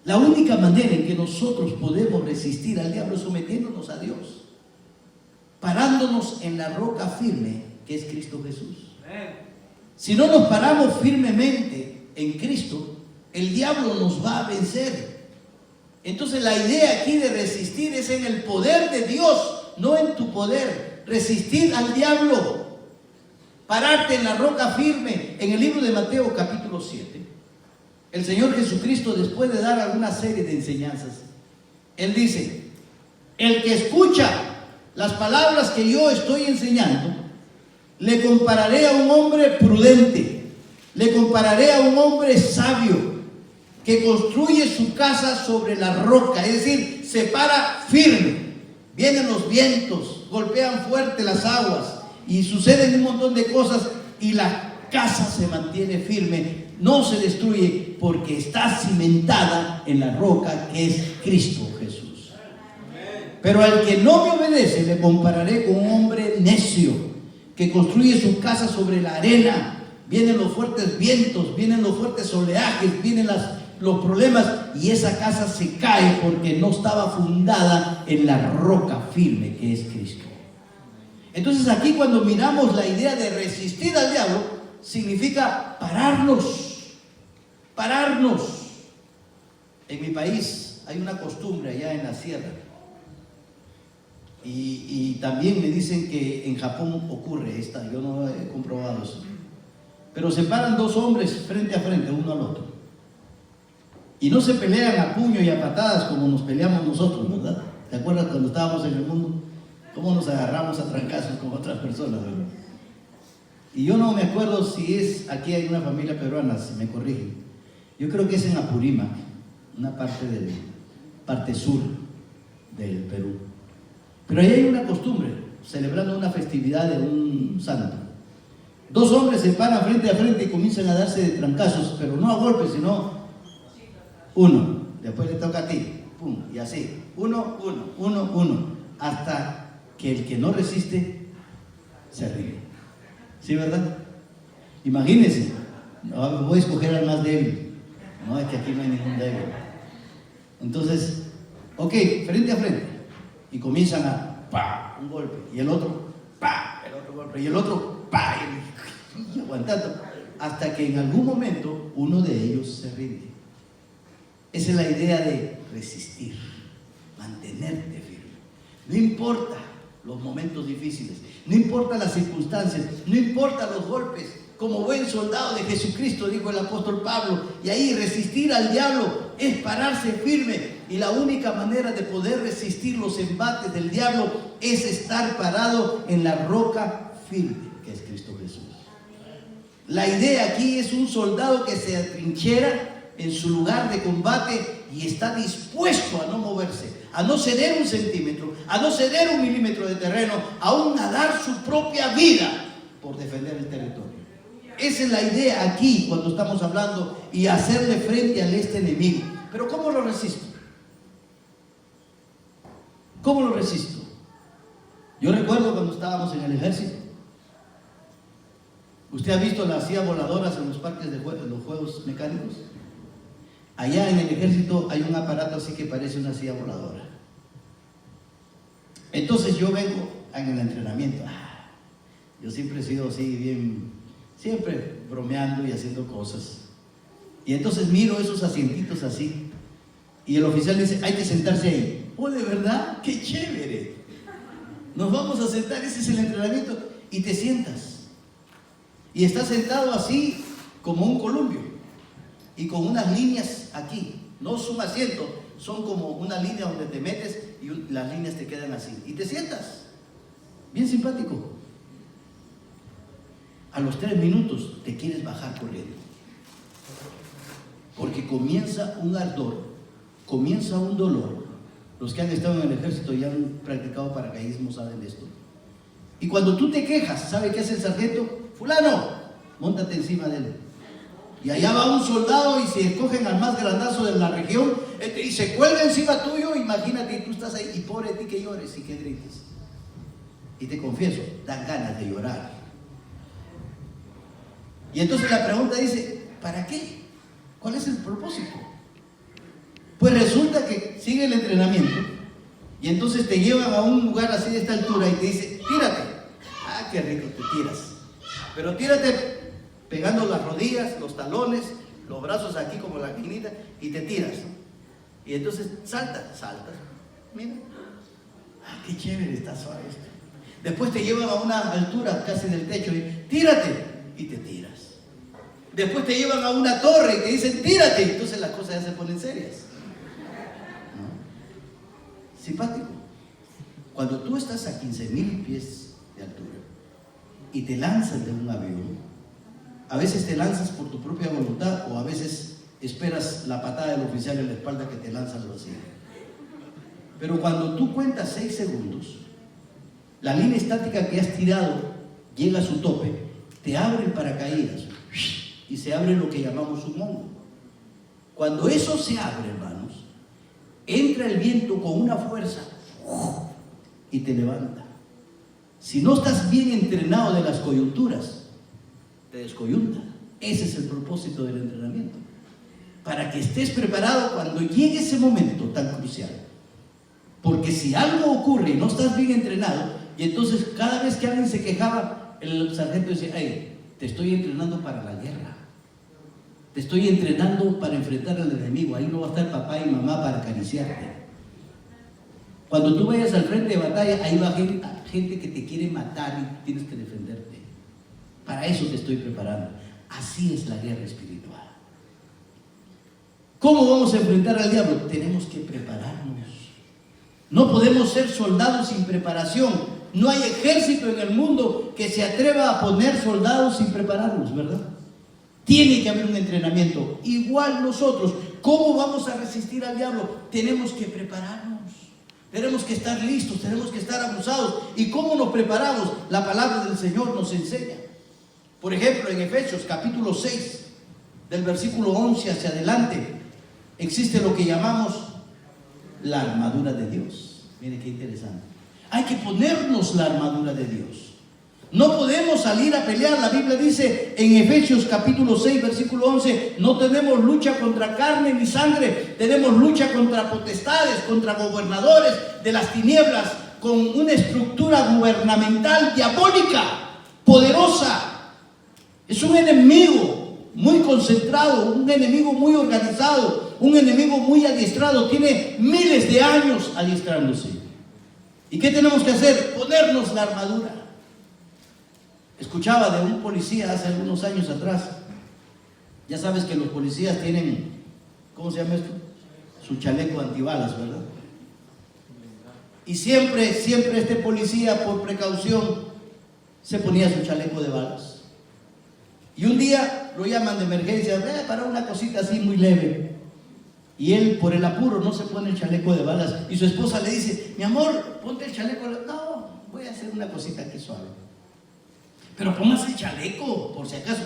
La única manera en que nosotros podemos resistir al diablo es sometiéndonos a Dios, parándonos en la roca firme que es Cristo Jesús. Si no nos paramos firmemente en Cristo, el diablo nos va a vencer. Entonces la idea aquí de resistir es en el poder de Dios, no en tu poder. Resistir al diablo, pararte en la roca firme. En el libro de Mateo capítulo 7, el Señor Jesucristo, después de dar alguna serie de enseñanzas, Él dice, el que escucha las palabras que yo estoy enseñando, le compararé a un hombre prudente, le compararé a un hombre sabio, que construye su casa sobre la roca, es decir, se para firme. Vienen los vientos, golpean fuerte las aguas y suceden un montón de cosas y la casa se mantiene firme, no se destruye porque está cimentada en la roca que es Cristo Jesús. Pero al que no me obedece le compararé con un hombre necio que construye su casa sobre la arena. Vienen los fuertes vientos, vienen los fuertes oleajes, vienen los problemas y esa casa se cae porque no estaba fundada en la roca firme que es Cristo. Entonces aquí cuando miramos la idea de resistir al diablo, significa pararnos. En mi país hay una costumbre allá en la sierra y también me dicen que en Japón ocurre esta, yo no he comprobado eso, pero se paran dos hombres frente a frente, uno al otro, y no se pelean a puño y a patadas como nos peleamos nosotros, ¿verdad? ¿Te acuerdas cuando estábamos en el mundo? ¿Cómo nos agarramos a trancazos con otras personas, verdad? Y yo no me acuerdo si es, aquí hay una familia peruana, si me corrigen, yo creo que es en Apurímac, una parte sur del Perú. Pero ahí hay una costumbre, celebrando una festividad de un santo. Dos hombres se paran frente a frente y comienzan a darse de trancazos, pero no a golpes, sino uno, después le toca a ti, pum, y así, uno, hasta que el que no resiste se rinde. ¿Sí, verdad? Imagínense, no, voy a escoger al más débil, no, es que aquí no hay ningún débil. Entonces, ok, frente a frente. Y comienzan a ¡pa! Un golpe, y el otro ¡pa! El otro golpe, y el otro ¡pa! Y aguantando, hasta que en algún momento uno de ellos se rinde. Esa es la idea de resistir, mantenerte firme. No importa los momentos difíciles, no importa las circunstancias, no importa los golpes. Como buen soldado de Jesucristo, dijo el apóstol Pablo, y ahí resistir al diablo es pararse firme. Y la única manera de poder resistir los embates del diablo es estar parado en la roca firme, que es Cristo Jesús. La idea aquí es un soldado que se atrinchera en su lugar de combate y está dispuesto a no moverse, a no ceder un centímetro, a no ceder un milímetro de terreno, aún a dar su propia vida por defender el territorio. Esa es la idea aquí cuando estamos hablando y hacerle frente a este enemigo. Pero ¿cómo lo resisto? ¿Cómo lo resisto? Yo recuerdo cuando estábamos en el ejército. ¿Usted ha visto las sillas voladoras en los parques de los juegos mecánicos? Allá en el ejército hay un aparato así que parece una silla voladora. Entonces yo vengo en el entrenamiento. Yo siempre he sido así bien, siempre bromeando y haciendo cosas. Y entonces miro esos asientitos así. Y el oficial dice, hay que sentarse ahí. Oh, ¿de verdad? ¡Qué chévere! Nos vamos a sentar, ese es el entrenamiento, y te sientas. Y estás sentado así como un columpio y con unas líneas aquí. No es un asiento, son como una línea donde te metes y las líneas te quedan así. Y te sientas. Bien simpático. A los 3 minutos te quieres bajar corriendo. Porque comienza un ardor, comienza un dolor. Los que han estado en el ejército y han practicado paracaidismo saben de esto. Y cuando tú te quejas, ¿sabe qué hace el sargento? Fulano, móntate encima de él. Y allá va un soldado y se escogen al más grandazo de la región y se cuelga encima tuyo. Imagínate, y tú estás ahí y pobre ti que llores y que grites. Y te confieso, dan ganas de llorar. Y entonces la pregunta dice, ¿para qué? ¿Cuál es el propósito? Pues resulta que sigue el entrenamiento y entonces te llevan a un lugar así de esta altura y te dice, tírate. Ah, qué rico, te tiras. Pero tírate pegando las rodillas, los talones, los brazos aquí como la quinita y te tiras. Y entonces saltas. Mira, ah, qué chévere, está suave esto. Después te llevan a una altura casi del techo y tírate y te tiras. Después te llevan a una torre y te dicen tírate. Entonces las cosas ya se ponen serias. ¿No? Simpático. Cuando tú estás a 15,000 pies de altura y te lanzas de un avión, a veces te lanzas por tu propia voluntad o a veces esperas la patada del oficial en la espalda que te lanza al vacío. Pero cuando tú cuentas 6 segundos, la línea estática que has tirado llega a su tope, te abre el paracaídas y se abre lo que llamamos un hongo. Cuando eso se abre, hermanos, entra el viento con una fuerza y te levanta. Si no estás bien entrenado de las coyunturas, te descoyunta. Ese es el propósito del entrenamiento. Para que estés preparado cuando llegue ese momento tan crucial. Porque si algo ocurre y no estás bien entrenado, y entonces cada vez que alguien se quejaba, el sargento decía, hey, te estoy entrenando para la guerra. Te estoy entrenando para enfrentar al enemigo. Ahí no va a estar papá y mamá para acariciarte. Cuando tú vayas al frente de batalla, ahí va gente que te quiere matar y tienes que defenderte. Para eso te estoy preparando. Así es la guerra espiritual. ¿Cómo vamos a enfrentar al diablo? Tenemos que prepararnos. No podemos ser soldados sin preparación. No hay ejército en el mundo que se atreva a poner soldados sin prepararlos, ¿verdad? Tiene que haber un entrenamiento. Igual nosotros, ¿cómo vamos a resistir al diablo? Tenemos que prepararnos. Tenemos que estar listos, tenemos que estar abusados. ¿Y cómo nos preparamos? La palabra del Señor nos enseña. Por ejemplo, en Efesios capítulo 6, del versículo 11 hacia adelante, existe lo que llamamos la armadura de Dios. Mire qué interesante. Hay que ponernos la armadura de Dios. No podemos salir a pelear. La Biblia dice en Efesios capítulo 6, versículo 11, no tenemos lucha contra carne ni sangre, tenemos lucha contra potestades, contra gobernadores de las tinieblas, con una estructura gubernamental diabólica, poderosa. Es un enemigo muy concentrado, un enemigo muy organizado, un enemigo muy adiestrado. Tiene miles de años adiestrándose. ¿Y qué tenemos que hacer? Ponernos la armadura. Escuchaba de un policía hace algunos años atrás. Ya sabes que los policías tienen, ¿cómo se llama esto? Su chaleco antibalas, ¿verdad? Y siempre este policía, por precaución, se ponía su chaleco de balas. Y un día lo llaman de emergencia, para una cosita así muy leve. Y él, por el apuro, no se pone el chaleco de balas. Y su esposa le dice, mi amor, ponte el chaleco. No, voy a hacer una cosita aquí suave. Pero póngase el chaleco, por si acaso.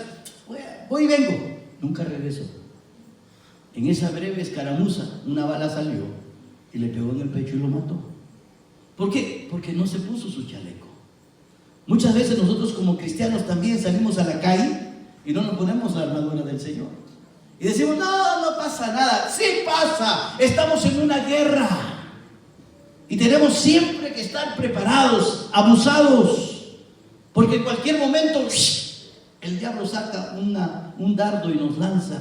Voy y vengo. Nunca regresó. En esa breve escaramuza, una bala salió y le pegó en el pecho y lo mató. ¿Por qué? Porque no se puso su chaleco. Muchas veces nosotros como cristianos también salimos a la calle y no nos ponemos la armadura del Señor. Y decimos, no pasa nada. Sí pasa, estamos en una guerra. Y tenemos siempre que estar preparados, abusados. Porque en cualquier momento el diablo saca un dardo y nos lanza.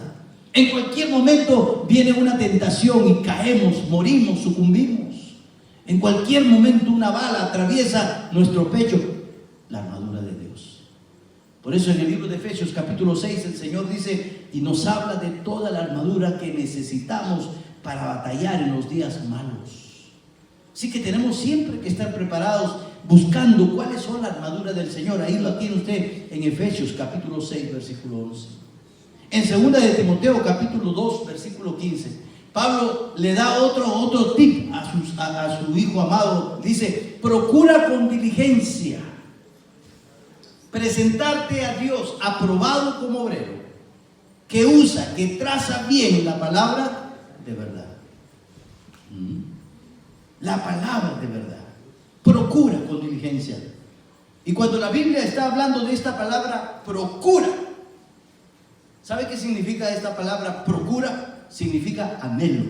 En cualquier momento viene una tentación y caemos, morimos, sucumbimos. En cualquier momento una bala atraviesa nuestro pecho. La armadura de Dios. Por eso en el libro de Efesios capítulo 6 el Señor dice y nos habla de toda la armadura que necesitamos para batallar en los días malos. Así que tenemos siempre que estar preparados buscando cuáles son la armadura del Señor. Ahí lo tiene usted en Efesios capítulo 6 versículo 11. En 2 de Timoteo capítulo 2 versículo 15 Pablo le da otro tip a su hijo amado. Dice: procura con diligencia presentarte a Dios aprobado como obrero que usa, que traza bien la palabra de verdad. La palabra de verdad. Procura con diligencia. Y cuando la Biblia está hablando de esta palabra procura, ¿sabe qué significa esta palabra procura? Significa anhelo,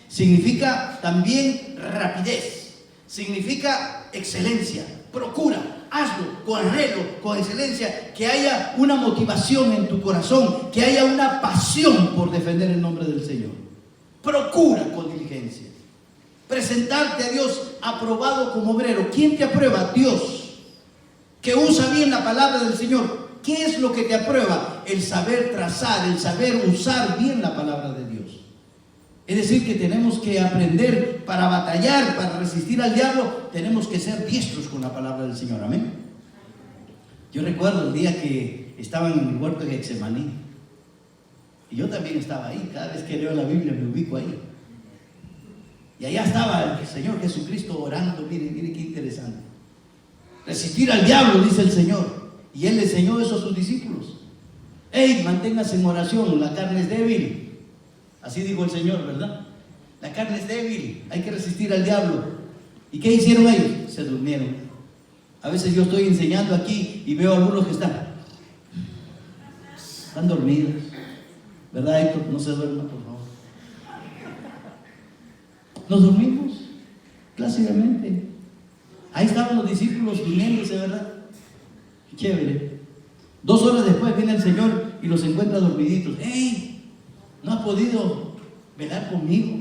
significa también rapidez, significa excelencia. Procura, hazlo con anhelo, con excelencia, que haya una motivación en tu corazón, que haya una pasión por defender el nombre del Señor. Procura con diligencia presentarte a Dios aprobado como obrero. ¿Quién te aprueba? Dios, que usa bien la palabra del Señor. ¿Qué es lo que te aprueba? El saber trazar, el saber usar bien la palabra de Dios. Es decir, que tenemos que aprender para batallar, para resistir al diablo, tenemos que ser diestros con la palabra del Señor. Amén. Yo recuerdo el día que estaban en el huerto de Getsemaní, y yo también estaba ahí. Cada vez que leo la Biblia me ubico ahí. Y allá estaba el Señor Jesucristo orando. Mire qué interesante. Resistir al diablo, dice el Señor. Y Él le enseñó eso a sus discípulos. Hey, manténgase en oración, la carne es débil. Así dijo el Señor, ¿verdad? La carne es débil, hay que resistir al diablo. ¿Y qué hicieron ellos? Se durmieron. A veces yo estoy enseñando aquí y veo a algunos que están dormidos. ¿Verdad, Héctor? No se duerma, por favor. Nos dormimos plácidamente. Ahí estaban los discípulos durmiéndose, ¿verdad? Chévere. 2 horas después viene el Señor y los encuentra dormiditos. ¡Hey! ¿No has podido velar conmigo?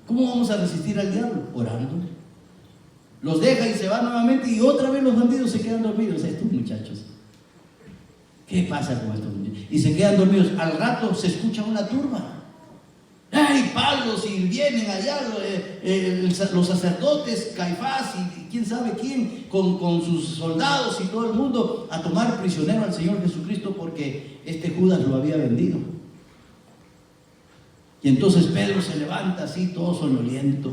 ¿Cómo vamos a resistir al diablo? Orando. Los deja y se va nuevamente y otra vez los bandidos se quedan dormidos. Estos muchachos, ¿qué pasa con estos muchachos? Y se quedan dormidos. Al rato se escucha una turba. ¡Ay, palos! Y vienen allá los sacerdotes, Caifás y quién sabe quién, con sus soldados y todo el mundo a tomar prisionero al Señor Jesucristo porque este Judas lo había vendido. Y entonces Pedro se levanta así, todo soñoliento,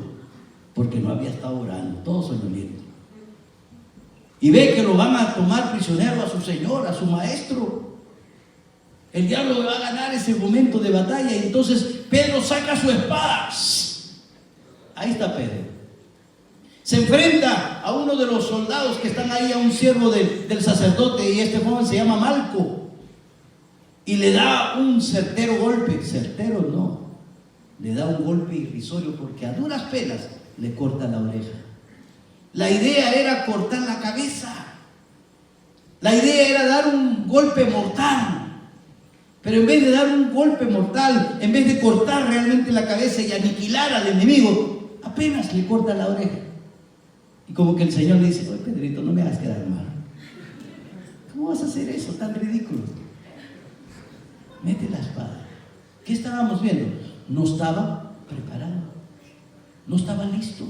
porque no había estado orando, todo soñoliento. Y ve que lo van a tomar prisionero a su Señor, a su Maestro. El diablo va a ganar ese momento de batalla. Y entonces Pedro saca su espada. Ahí está Pedro. Se enfrenta a uno de los soldados que están ahí, a un siervo del sacerdote, y este joven se llama Malco. Y le da un certero golpe. Certero no. Le da un golpe irrisorio porque a duras penas le corta la oreja. La idea era cortar la cabeza. La idea era dar un golpe mortal. Pero en vez de dar un golpe mortal, en vez de cortar realmente la cabeza y aniquilar al enemigo, apenas le corta la oreja. Y como que el Señor le dice: oye, Pedrito, no me hagas quedar mal. ¿Cómo vas a hacer eso tan ridículo? Mete la espada. ¿Qué estábamos viendo? No estaba preparado, no estaba listo,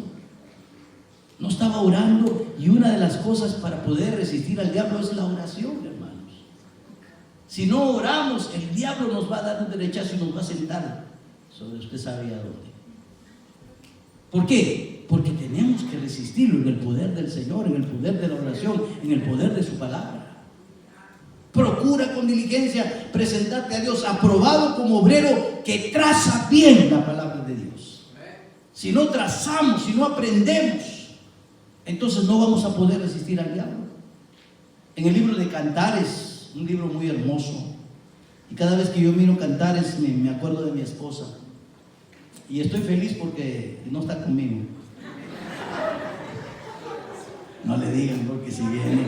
no estaba orando. Y una de las cosas para poder resistir al diablo es la oración, hermanos. Si no oramos, el diablo nos va a dar un derechazo y nos va a sentar sobre usted sabe a dónde. ¿Por qué? Porque tenemos que resistirlo en el poder del Señor, en el poder de la oración, en el poder de su palabra. Procura con diligencia presentarte a Dios aprobado como obrero que traza bien la palabra de Dios. Si no trazamos, si no aprendemos, entonces no vamos a poder resistir al diablo. En el libro de Cantares, un libro muy hermoso, y cada vez que yo miro Cantares me acuerdo de mi esposa, y estoy feliz porque no está conmigo. No le digan, porque si viene,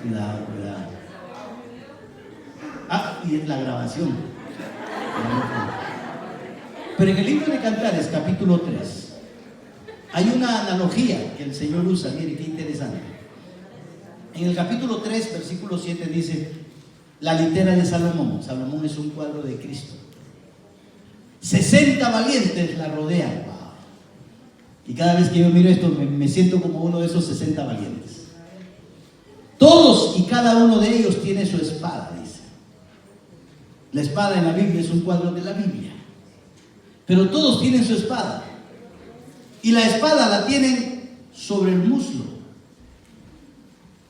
cuidado. Y es la grabación. Pero en el libro de Cantares, capítulo 3, Hay una analogía que el Señor usa, mire qué interesante. En el capítulo 3, versículo 7 dice, la litera de Salomón. Salomón es un cuadro de Cristo. 60 valientes la rodean. Wow. Y cada vez que yo miro esto me siento como uno de esos 60 valientes. Todos y cada uno de ellos tiene su espada, dice. La espada en la Biblia es un cuadro de la Biblia. Pero todos tienen su espada. Y la espada la tienen sobre el muslo.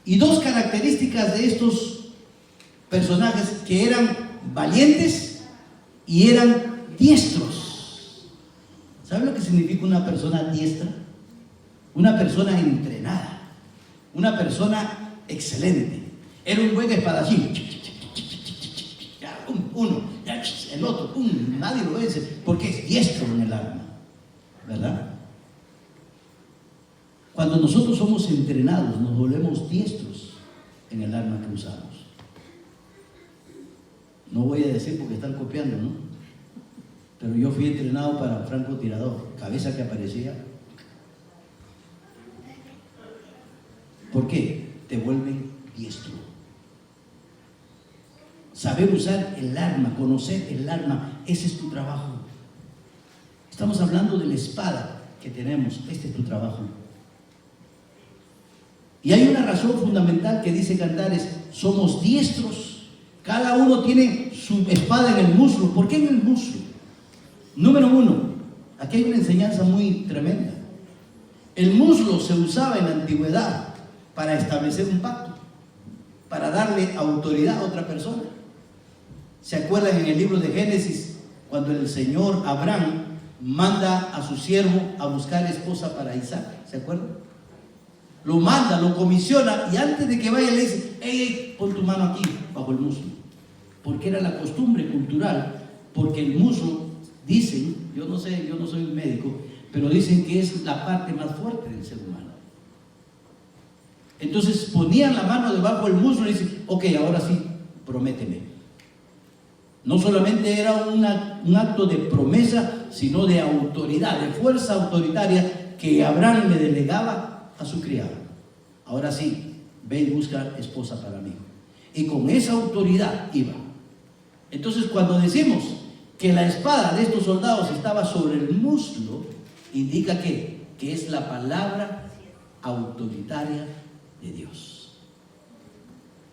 Y dos características de estos personajes que eran valientes y eran diestros. ¿Sabe lo que significa una persona diestra? Una persona entrenada, una persona excelente. Era un buen espadachín. Uno, el otro, nadie lo vence porque es diestro en el arma, ¿verdad? Cuando nosotros somos entrenados, nos volvemos diestros en el arma que usamos. No voy a decir porque están copiando, ¿no? Pero yo fui entrenado para francotirador, cabeza que aparecía. ¿Por qué? Te vuelven diestro. Saber usar el arma, conocer el arma, ese es tu trabajo. Estamos hablando de la espada que tenemos, este es tu trabajo. Y hay una razón fundamental que dice Cantares, somos diestros, cada uno tiene su espada en el muslo. ¿Por qué en el muslo? Número uno, aquí hay una enseñanza muy tremenda. El muslo se usaba en la antigüedad para establecer un pacto, para darle autoridad a otra persona. ¿Se acuerdan en el libro de Génesis cuando el Señor Abraham manda a su siervo a buscar esposa para Isaac? ¿Se acuerdan? Lo manda, lo comisiona y antes de que vaya le dice, hey, pon tu mano aquí bajo el muslo, porque era la costumbre cultural, porque el muslo, dicen, yo no sé, yo no soy un médico, pero dicen que es la parte más fuerte del ser humano. Entonces ponían la mano debajo del muslo y dicen, ok, ahora sí, prométeme. No solamente era un acto de promesa, sino de autoridad, de fuerza autoritaria que Abraham le delegaba a su criado. Ahora sí, ve y busca esposa para mí. Y con esa autoridad iba. Entonces cuando decimos que la espada de estos soldados estaba sobre el muslo, indica que es la palabra autoritaria de Dios.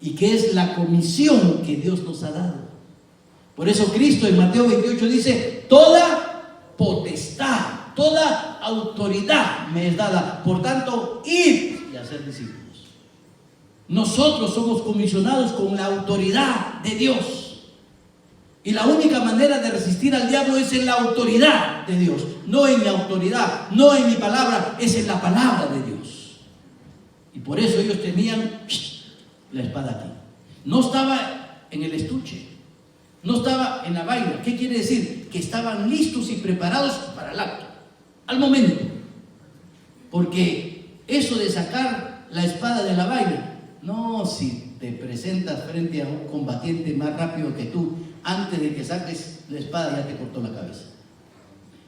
Y que es la comisión que Dios nos ha dado. Por eso Cristo en Mateo 28 dice, toda potestad, toda autoridad me es dada. Por tanto, id y hacer discípulos. Nosotros somos comisionados con la autoridad de Dios. Y la única manera de resistir al diablo es en la autoridad de Dios. No en mi autoridad, no en mi palabra, es en la palabra de Dios. Y por eso ellos tenían la espada aquí. No estaba en el estuche. No estaba en la vaina. ¿Qué quiere decir? Que estaban listos y preparados para el acto, al momento. Porque eso de sacar la espada de la vaina, no, si te presentas frente a un combatiente más rápido que tú, antes de que saques la espada ya te cortó la cabeza.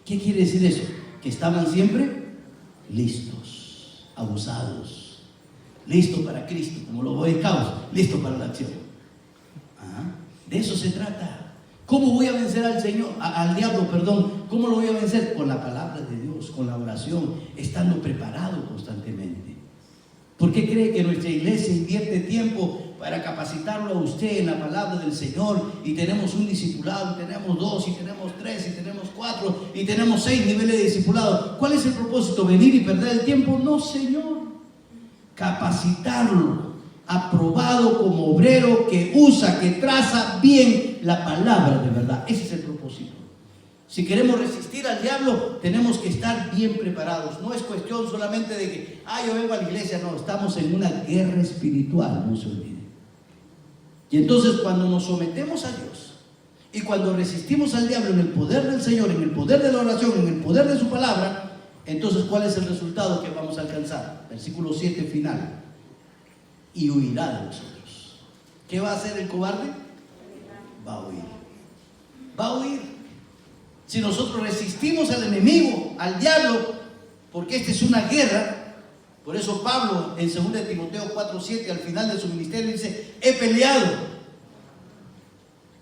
¿Qué quiere decir eso? Que estaban siempre listos, abusados, listos para Cristo, como los Boy Scouts, listos para la acción. De eso se trata. ¿Cómo voy a vencer al diablo? ¿Cómo lo voy a vencer? Con la palabra de Dios, con la oración, estando preparado constantemente. ¿Por qué cree que nuestra iglesia invierte tiempo para capacitarlo a usted en la palabra del Señor? Y tenemos un discipulado, y tenemos 2, y tenemos 3, y tenemos 4, y tenemos 6 niveles de discipulado. ¿Cuál es el propósito? ¿Venir y perder el tiempo? No, Señor. Capacitarlo, aprobado como obrero que usa, que traza bien la palabra de verdad. Ese es el propósito. Si queremos resistir al diablo, tenemos que estar bien preparados. No es cuestión solamente de que, yo vengo a la iglesia. No, estamos en una guerra espiritual, no se olvide. Y entonces cuando nos sometemos a Dios y cuando resistimos al diablo en el poder del Señor, en el poder de la oración, en el poder de su palabra, entonces ¿cuál es el resultado que vamos a alcanzar? Versículo 7 final. Y huirá de nosotros. ¿Qué va a hacer el cobarde? Va a huir. Va a huir. Si nosotros resistimos al enemigo, al diablo, porque esta es una guerra. Por eso Pablo en 2 Timoteo 4:7 al final de su ministerio dice: he peleado.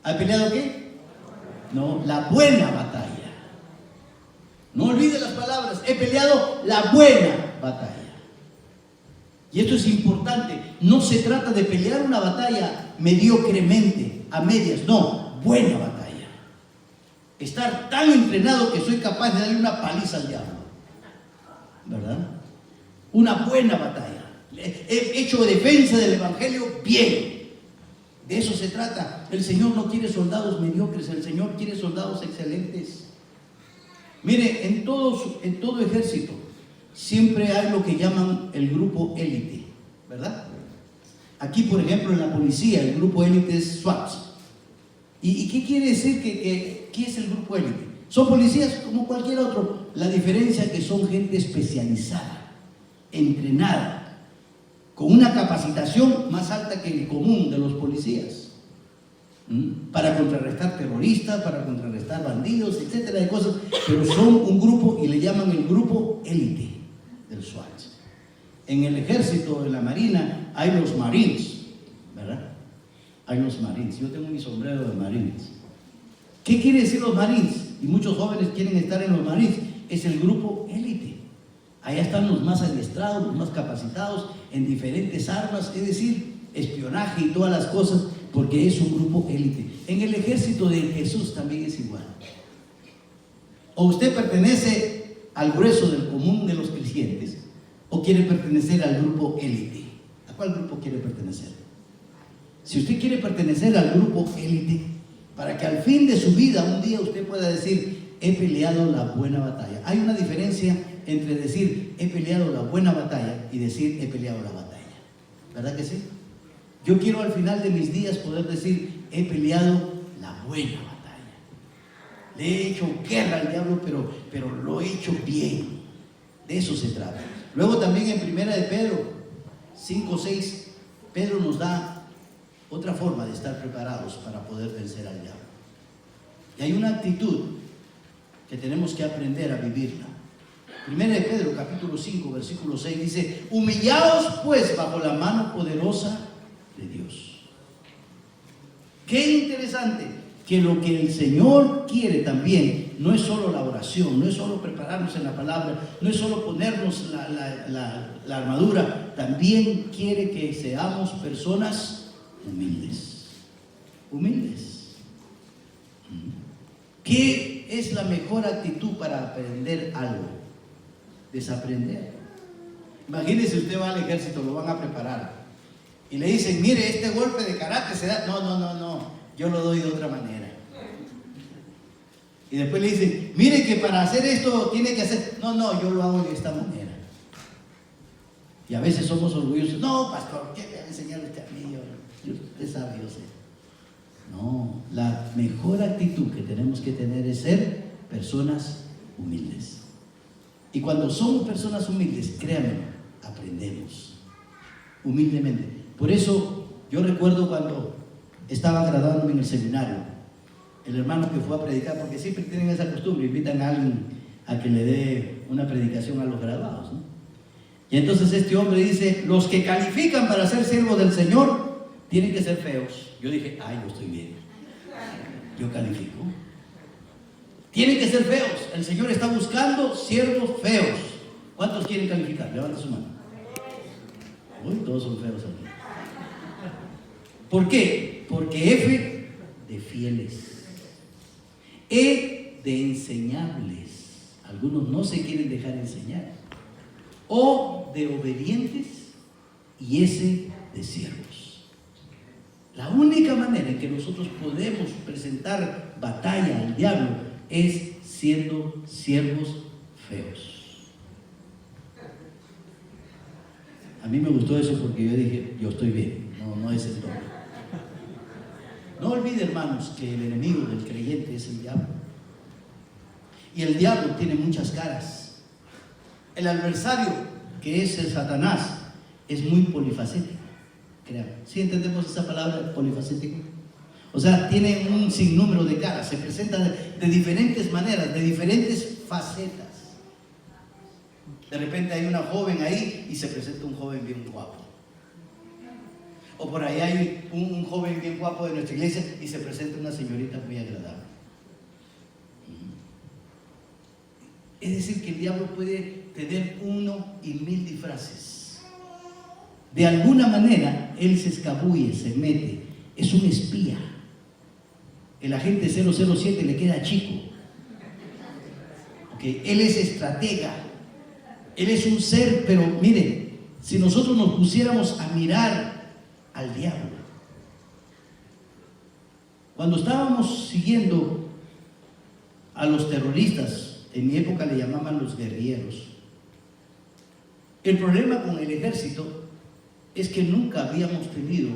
¿Ha peleado qué? No, la buena batalla. No olvide las palabras: he peleado la buena batalla. Y esto es importante. No se trata de pelear una batalla mediocremente, a medias. No, buena batalla. Estar tan entrenado que soy capaz de darle una paliza al diablo, ¿verdad? Una buena batalla. He hecho defensa del evangelio bien. De eso se trata. El Señor no quiere soldados mediocres, el Señor quiere soldados excelentes. Mire, en todo ejército siempre hay lo que llaman el grupo élite, ¿verdad? Aquí, por ejemplo, en la policía, el grupo élite es SWAT. ¿Y qué quiere decir qué es el grupo élite? Son policías como cualquier otro. La diferencia es que son gente especializada, entrenada, con una capacitación más alta que el común de los policías, para contrarrestar terroristas, para contrarrestar bandidos, etcétera, de cosas. Pero son un grupo y le llaman el grupo élite del SWAT. En el ejército, en la marina, hay los Marines, ¿verdad? Hay los Marines. Yo tengo mi sombrero de Marines. ¿Qué quiere decir los Marines? Y muchos jóvenes quieren estar en los Marines. Es el grupo élite. Allá están los más adiestrados, los más capacitados en diferentes armas, es decir, espionaje y todas las cosas, porque es un grupo élite. En el ejército de Jesús también es igual. O usted pertenece al grueso del común de los creyentes, o quiere pertenecer al grupo élite. ¿A cuál grupo quiere pertenecer? Si usted quiere pertenecer al grupo élite, para que al fin de su vida un día usted pueda decir: he peleado la buena batalla. Hay una diferencia entre decir he peleado la buena batalla y decir he peleado la batalla, ¿verdad que sí? Yo quiero al final de mis días poder decir: he peleado la buena batalla. Le he hecho guerra al diablo, pero lo he hecho bien. De eso se trata. Luego también en 1 de Pedro 5:6, Pedro nos da otra forma de estar preparados para poder vencer al diablo. Y hay una actitud que tenemos que aprender a vivirla. 1 de Pedro capítulo 5 versículo 6 dice: humillaos pues bajo la mano poderosa de Dios. Qué interesante que lo que el Señor quiere también no es solo la oración, no es solo prepararnos en la palabra, no es solo ponernos la armadura, también quiere que seamos personas humildes. Humildes. ¿Qué es la mejor actitud para aprender algo? Desaprender. Imagínese, usted va al ejército, lo van a preparar y le dicen: mire, este golpe de karate se da. No, yo lo doy de otra manera. Y después le dicen: mire que para hacer esto tiene que hacer. No, yo lo hago de esta manera. Y a veces somos orgullosos: no, pastor, ¿qué me va a enseñar usted a mí? Usted sabe, yo sé. No, la mejor actitud que tenemos que tener es ser personas humildes. Y cuando somos personas humildes, créanme, aprendemos humildemente. Por eso yo recuerdo cuando estaba graduándome en el seminario, el hermano que fue a predicar, porque siempre tienen esa costumbre, invitan a alguien a que le dé una predicación a los graduados, ¿no? Y entonces este hombre dice: los que califican para ser siervos del Señor tienen que ser feos. Yo dije: ay, yo estoy bien, yo califico. Tienen que ser feos. El Señor está buscando siervos feos. ¿Cuántos quieren calificar? Levanta su mano. Uy, todos son feos aquí. ¿Por qué? Porque F de fieles, E de enseñables. Algunos no se quieren dejar enseñar. O de obedientes y S de siervos. La única manera en que nosotros podemos presentar batalla al diablo es siendo siervos feos. A mí me gustó eso porque yo dije: yo estoy bien, no es el doble. No olvide, hermanos, que el enemigo del creyente es el diablo. Y el diablo tiene muchas caras. El adversario, que es el Satanás, es muy polifacético. Créanme. ¿Sí entendemos esa palabra, polifacético? O sea, tiene un sinnúmero de caras, se presenta de diferentes maneras, de diferentes facetas. De repente hay una joven ahí y se presenta un joven bien guapo. O por ahí hay un joven bien guapo de nuestra iglesia y se presenta una señorita muy agradable. Es decir, que el diablo puede tener 1 y 1000 disfraces. De alguna manera, él se escabulle, se mete. Es un espía. El agente 007 le queda chico. ¿Okay? Él es estratega. Él es un ser, pero miren, si nosotros nos pusiéramos a mirar al diablo. Cuando estábamos siguiendo a los terroristas, en mi época le llamaban los guerrilleros. El problema con el ejército es que nunca habíamos tenido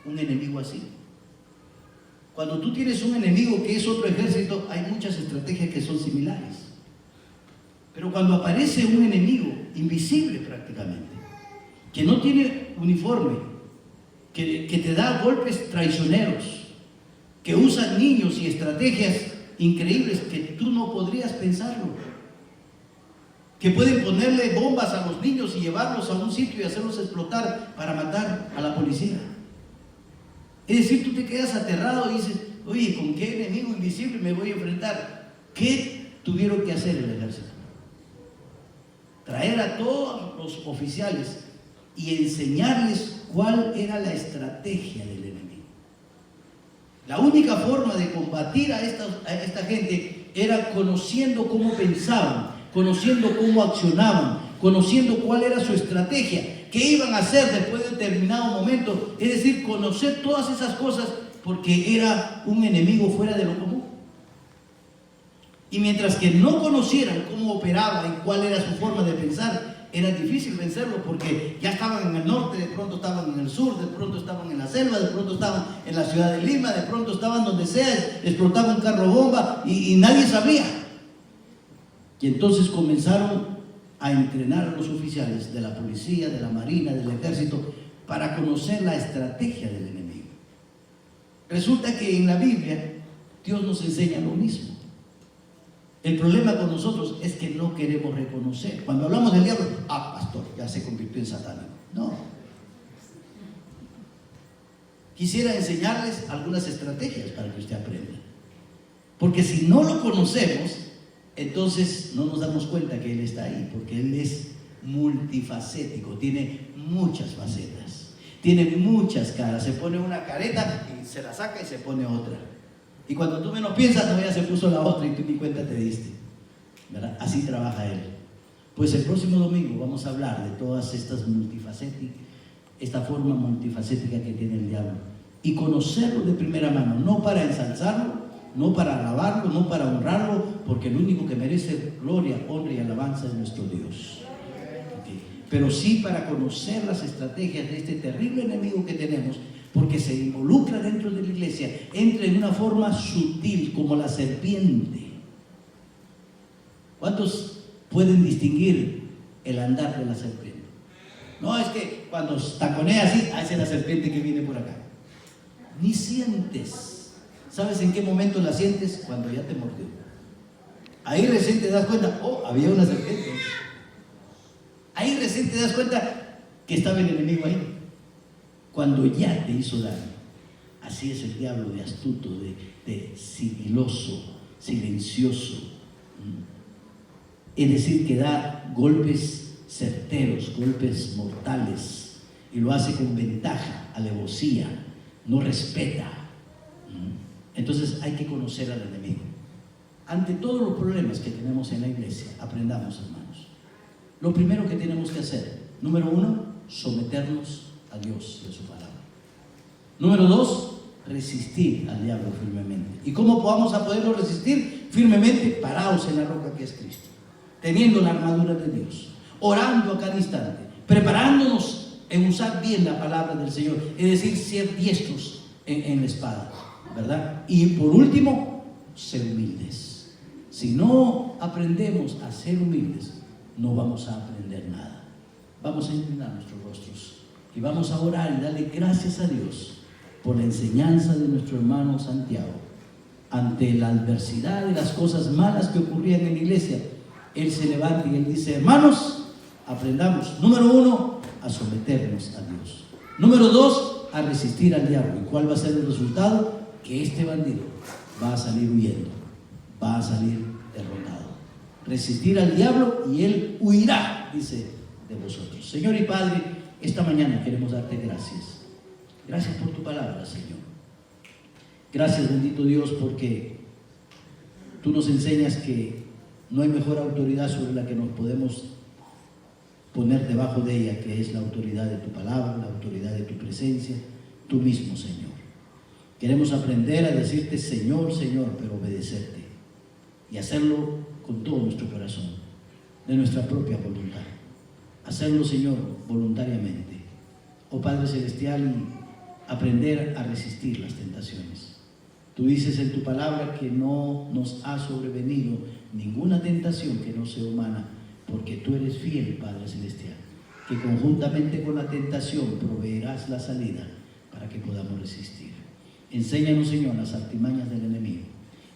un enemigo así. Cuando tú tienes un enemigo que es otro ejército, hay muchas estrategias que son similares. Pero cuando aparece un enemigo invisible prácticamente, que no tiene uniforme, que te da golpes traicioneros, que usa niños y estrategias increíbles que tú no podrías pensarlo, que pueden ponerle bombas a los niños y llevarlos a un sitio y hacerlos explotar para matar a la policía. Es decir, tú te quedas aterrado y dices, oye, ¿con qué enemigo invisible me voy a enfrentar? ¿Qué tuvieron que hacer el ejército? Traer a todos los oficiales y enseñarles cuál era la estrategia del enemigo. La única forma de combatir a esta gente era conociendo cómo pensaban, conociendo cómo accionaban, conociendo cuál era su estrategia, qué iban a hacer después de determinado momento. Es decir, conocer todas esas cosas porque era un enemigo fuera de lo común. Y mientras que no conocieran cómo operaba y cuál era su forma de pensar, era difícil vencerlo porque ya estaban en el norte, de pronto estaban en el sur, de pronto estaban en la selva, de pronto estaban en la ciudad de Lima, de pronto estaban donde sea, explotaba un carro bomba y nadie sabía. Y entonces comenzaron a entrenar a los oficiales de la policía, de la marina, del ejército, para conocer la estrategia del enemigo. Resulta que en la Biblia Dios nos enseña lo mismo. El problema con nosotros es que no queremos reconocer. Cuando hablamos del diablo, pastor, ya se convirtió en satánico. No. Quisiera enseñarles algunas estrategias para que usted aprenda. Porque si no lo conocemos, entonces no nos damos cuenta que Él está ahí, porque Él es multifacético, tiene muchas facetas, tiene muchas caras. Se pone una careta y se la saca y se pone otra. Y cuando tú menos piensas, todavía se puso la otra y tú ni cuenta te diste, ¿verdad? Así trabaja Él. Pues el próximo domingo vamos a hablar de todas estas multifacéticas, esta forma multifacética que tiene el diablo, y conocerlo de primera mano, no para ensalzarlo, no para alabarlo, no para honrarlo, porque el único que merece gloria, honra y alabanza es nuestro Dios. Okay. Pero sí para conocer las estrategias de este terrible enemigo que tenemos, porque se involucra dentro de la iglesia, entra en una forma sutil, como la serpiente. ¿Cuántos pueden distinguir el andar de la serpiente? No, es que cuando taconea así, esa es la serpiente que viene por acá. Ni sientes. ¿Sabes en qué momento la sientes? Cuando ya te mordió. Ahí recién te das cuenta, había una serpiente. Ahí recién te das cuenta que estaba el enemigo ahí. Cuando ya te hizo daño. Así es el diablo, de astuto, de sigiloso, silencioso. Es decir, que da golpes certeros, golpes mortales, y lo hace con ventaja, alevosía, no respeta. Entonces hay que conocer al enemigo. Ante todos los problemas que tenemos en la iglesia, aprendamos, hermanos. Lo primero que tenemos que hacer, número 1, someternos a Dios y a su palabra. Número 2, resistir al diablo firmemente. ¿Y cómo vamos a poderlo resistir? Firmemente parados en la roca que es Cristo, teniendo la armadura de Dios, orando a cada instante, preparándonos en usar bien la palabra del Señor, es decir, ser diestros en la espada, ¿verdad? Y por último, ser humildes. Si no aprendemos a ser humildes, no vamos a aprender nada. Vamos a inclinar nuestros rostros y vamos a orar y darle gracias a Dios por la enseñanza de nuestro hermano Santiago. Ante la adversidad de las cosas malas que ocurrían en la iglesia, Él se levanta y Él dice: hermanos, aprendamos, número 1, a someternos a Dios. Número 2, a resistir al diablo. ¿Y cuál va a ser el resultado? Que este bandido va a salir huyendo, va a salir derrotado. Resistir al diablo y Él huirá, dice, de vosotros. Señor y Padre, esta mañana queremos darte gracias. Gracias por tu palabra, Señor. Gracias, bendito Dios, porque tú nos enseñas que no hay mejor autoridad sobre la que nos podemos poner debajo de ella, que es la autoridad de tu palabra, la autoridad de tu presencia, tú mismo, Señor. Queremos aprender a decirte Señor, Señor, pero obedecerte y hacerlo con todo nuestro corazón, de nuestra propia voluntad. Hacerlo, Señor, voluntariamente. Oh Padre Celestial, aprender a resistir las tentaciones. Tú dices en tu palabra que no nos ha sobrevenido ninguna tentación que no sea humana, porque tú eres fiel, Padre Celestial, que conjuntamente con la tentación proveerás la salida para que podamos resistir. Enséñanos, Señor, las artimañas del enemigo.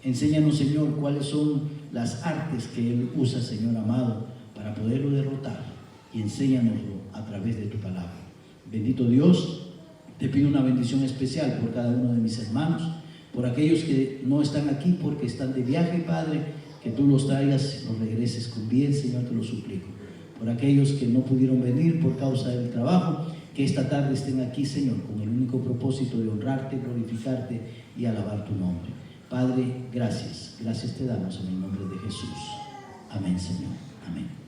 Enséñanos, Señor, cuáles son las artes que Él usa, Señor amado, para poderlo derrotar, y enséñanoslo a través de tu palabra. Bendito Dios, te pido una bendición especial por cada uno de mis hermanos, por aquellos que no están aquí porque están de viaje, Padre, que tú los traigas, los regreses con bien, Señor, te lo suplico. Por aquellos que no pudieron venir por causa del trabajo, que esta tarde estén aquí, Señor, con el único propósito de honrarte, glorificarte y alabar tu nombre. Padre, gracias. Gracias te damos en el nombre de Jesús. Amén, Señor. Amén.